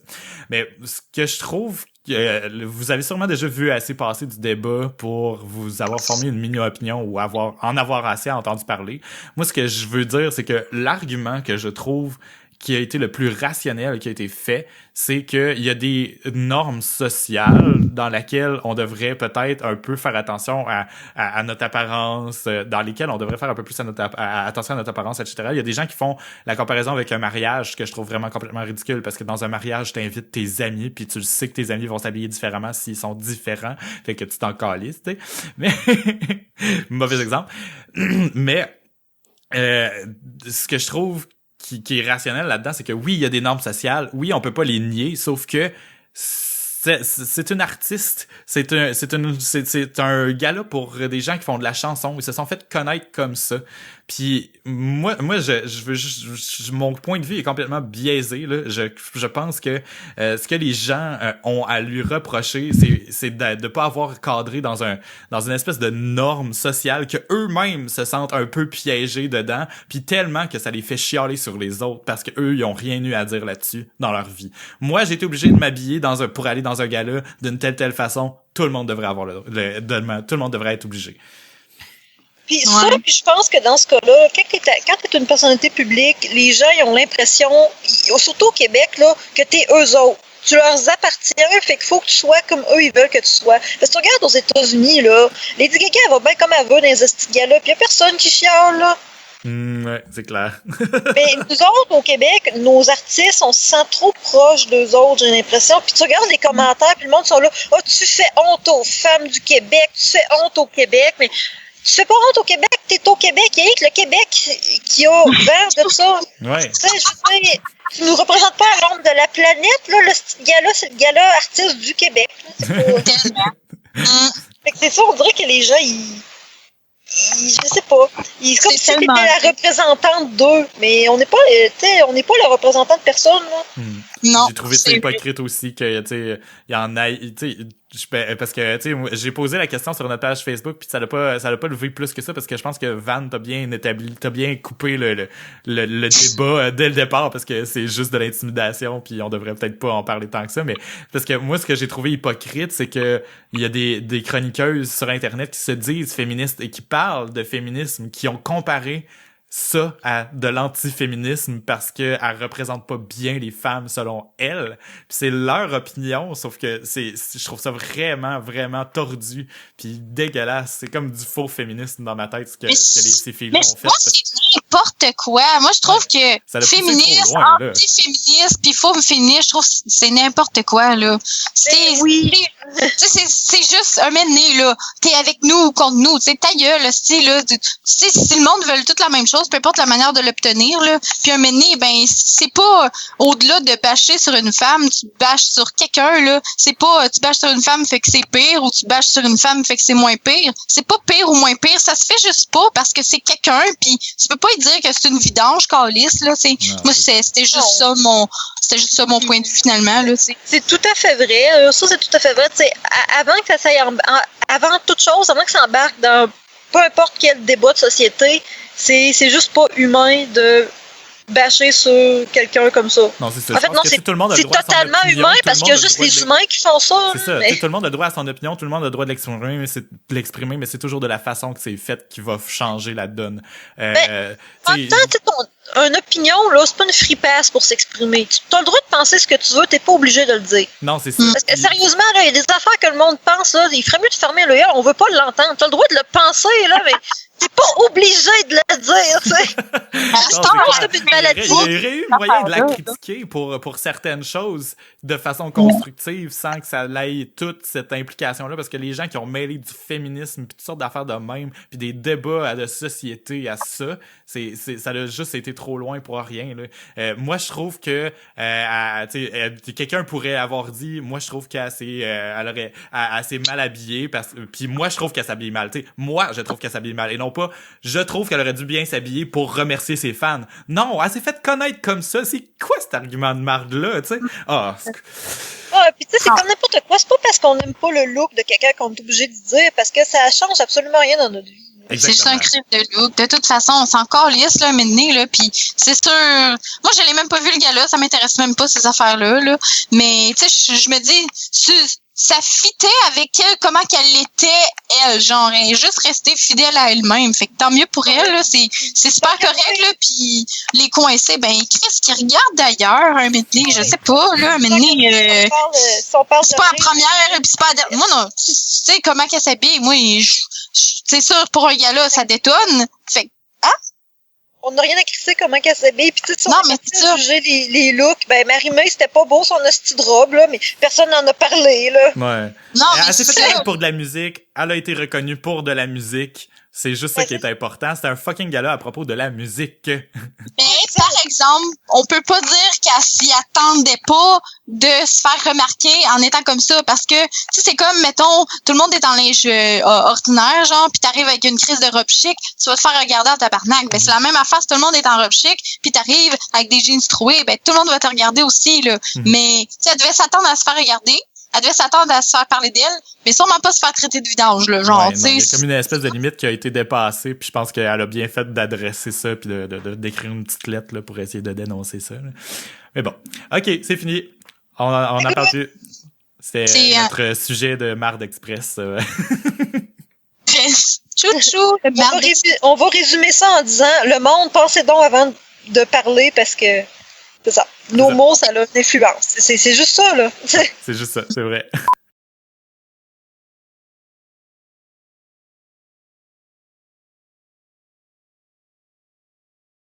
Mais ce que je trouve vous avez sûrement déjà vu assez passer du débat pour vous avoir formé une mini-opinion ou en avoir assez entendu parler. Moi, ce que je veux dire, c'est que l'argument que je trouve qui a été le plus rationnel qui a été fait, c'est qu'il y a des normes sociales dans lesquelles on devrait peut-être un peu faire attention à notre apparence, dans lesquelles on devrait faire un peu plus attention à notre apparence, etc. Il y a des gens qui font la comparaison avec un mariage que je trouve vraiment complètement ridicule parce que dans un mariage, t'invites tes amis puis tu le sais que tes amis vont s'habiller différemment s'ils sont différents, fait que tu t'en calisses, tu sais. Mais mauvais exemple. Mais ce que je trouve qui est rationnel là-dedans, c'est que oui, il y a des normes sociales, oui, on peut pas les nier, sauf que c'est une artiste, c'est un gala pour des gens qui font de la chanson, ils se sont fait connaître comme ça. Puis moi je veux juste mon point de vue est complètement biaisé là. Je pense que ce que les gens ont à lui reprocher, c'est de pas avoir cadré dans une espèce de norme sociale que eux-mêmes se sentent un peu piégés dedans, puis tellement que ça les fait chialer sur les autres parce que eux ils ont rien eu à dire là-dessus dans leur vie. Moi, j'ai été obligé de m'habiller pour aller dans un gala d'une telle façon. Tout le monde devrait avoir tout le monde devrait être obligé. Puis ça, puis je pense que dans ce cas-là, quand t'es une personnalité publique, les gens ils ont l'impression, surtout au Québec, là, que t'es eux autres. Tu leur appartiens, fait qu'il faut que tu sois comme eux, ils veulent que tu sois. Parce que tu regardes aux États-Unis, là, Lady Gaga, elle va bien comme elle veut dans les esti-galas, puis y a personne qui chiale, là. Ouais, c'est clair. Mais nous autres, au Québec, nos artistes, on se sent trop proches d'eux autres, j'ai l'impression. Puis tu regardes les commentaires, puis le monde sont là, « Ah, tu fais honte aux femmes du Québec, tu fais honte au Québec. » Mais tu fais pas honte au Québec, t'es au Québec. Il y a que le Québec qui a vent de ça. Ouais. Tu sais, je veux dire, tu nous représentes pas à l'ombre de la planète, là. Le gala, c'est le gala artiste du Québec. Fait que c'est ça, on dirait que les gens, je sais pas. C'est comme si t'étais la représentante d'eux. Mais on n'est pas, la représentante de personne, là. Non. J'ai trouvé ça hypocrite aussi que, tu sais, il y en a, tu sais, parce que, tu sais, j'ai posé la question sur notre page Facebook puis ça l'a pas levé plus que ça parce que je pense que Van t'as bien coupé le débat dès le départ parce que c'est juste de l'intimidation puis on devrait peut-être pas en parler tant que ça, mais parce que moi, ce que j'ai trouvé hypocrite, c'est que il y a des chroniqueuses sur Internet qui se disent féministes et qui parlent de féminisme, qui ont comparé ça à de l'antiféminisme parce que elle représente pas bien les femmes selon elles. Puis c'est leur opinion, sauf que je trouve ça vraiment, vraiment tordu puis dégueulasse. C'est comme du faux féminisme dans ma tête ce que ces filles-là ont fait. Moi, c'est vrai, n'importe quoi. Moi, je trouve que féministe, anti-féministe, puis faux féministe, je trouve que c'est n'importe quoi, là. C'est juste un moment donné, là. T'es avec nous ou contre nous. Tu sais, ta gueule, là. Si le monde veut toute la même chose, peu importe la manière de l'obtenir, là. Puis un moment donné, ben, c'est pas au-delà de bâcher sur une femme, tu bâches sur quelqu'un, là. C'est pas, tu bâches sur une femme, fait que c'est pire, ou tu bâches sur une femme, fait que c'est moins pire. C'est pas pire ou moins pire. Ça se fait juste pas parce que c'est quelqu'un, puis tu peux pas lui dire que c'est une vidange, câlisse, là. Moi, c'était juste ça mon point de vue, finalement, là. C'est tout à fait vrai. Ça, c'est tout à fait vrai. T'sais, avant que ça s'aille avant toute chose, avant que ça embarque dans peu importe quel débat de société, c'est juste pas humain de bâcher sur quelqu'un comme ça. Non, c'est ça. En fait, non, c'est totalement humain parce qu'il y a juste les humains qui font ça. C'est ça. Tout le monde a le droit à son opinion, tout le monde a le droit de l'exprimer, mais c'est toujours de la façon que c'est fait qui va changer la donne. En même temps, une opinion, là, c'est pas une free pass pour s'exprimer. Tu as le droit de penser ce que tu veux, t'es pas obligé de le dire. Non, c'est ça. Parce que sérieusement, là, il y a des affaires que le monde pense, là, il ferait mieux de fermer l'œil, on veut pas l'entendre. T'as le droit de le penser, là, mais t'es pas obligé de le dire, tu sais. C'est une maladie. Il y aurait eu moyen de la critiquer pour certaines choses de façon constructive sans que ça aille toute cette implication-là, parce que les gens qui ont mêlé du féminisme puis toutes sortes d'affaires de même, puis des débats de société à ça, ça a juste été trop loin pour rien, là. Moi, je trouve que quelqu'un pourrait avoir dit, moi, je trouve qu'elle s'est mal habillée, puis moi, je trouve qu'elle s'habille mal. T'sais, moi, je trouve qu'elle s'habille mal, et non pas, je trouve qu'elle aurait dû bien s'habiller pour remercier ses fans. Non, elle s'est fait connaître comme ça. C'est quoi cet argument de marde-là, tu sais? Puis tu sais, c'est comme n'importe quoi. C'est pas parce qu'on n'aime pas le look de quelqu'un qu'on est obligé de dire, parce que ça change absolument rien dans notre vie. Exactement. C'est juste un crime de look. De toute façon, on s'en encore lisse, là, maintenant, là, pis c'est sûr. Moi, je l'ai même pas vu, le gars-là, ça m'intéresse même pas, ces affaires-là, là. Mais, tu sais, je me dis, ça fitait avec elle, comment qu'elle était, elle, genre, elle est juste restée fidèle à elle-même. Fait que tant mieux pour elle, là, c'est super correct, là, pis les coincés, ben, Chris qui regarde d'ailleurs, un medley, je sais pas, là, un medley, c'est pas la première, pis c'est pas moi, non, tu sais, comment qu'elle s'habille, moi, c'est sûr, pour un gars-là, ça détonne. Fait on n'a rien à critiquer comment qu'elle s'habille. Puis, tu sais, on a juger les looks. Ben, Marie-May, c'était pas beau son hostie de robe, là, mais personne n'en a parlé, là. Ouais. Non, elle s'est fait connaître pour de la musique. Elle a été reconnue pour de la musique. C'est juste ça qui est important. C'est un fucking gala à propos de la musique. Mais, par exemple, on peut pas dire qu'elle s'y attendait pas de se faire remarquer en étant comme ça, parce que, tu sais, c'est comme, mettons, tout le monde est en linge ordinaire, genre, pis t'arrives avec une crise de robe chic, tu vas te faire regarder en tabarnak. Ben, c'est la même affaire si tout le monde est en robe chic, pis t'arrives avec des jeans troués, ben, tout le monde va te regarder aussi, là. Mais, tu sais, elle devait s'attendre à se faire regarder. Elle devait s'attendre à se faire parler d'elle, mais sûrement pas se faire traiter de vidange, là, genre, tu sais. Il y a comme une espèce de limite qui a été dépassée, puis je pense qu'elle a bien fait d'adresser ça, puis d'écrire une petite lettre, là, pour essayer de dénoncer ça, là. Mais bon. OK, c'est fini. On a parlé. C'était notre sujet de Marde Express. Chouchou, on va résumer ça en disant, le monde, pensez donc avant de parler, parce que c'est ça. Nos mots, ça a une influence. C'est juste ça, là. C'est juste ça, c'est vrai.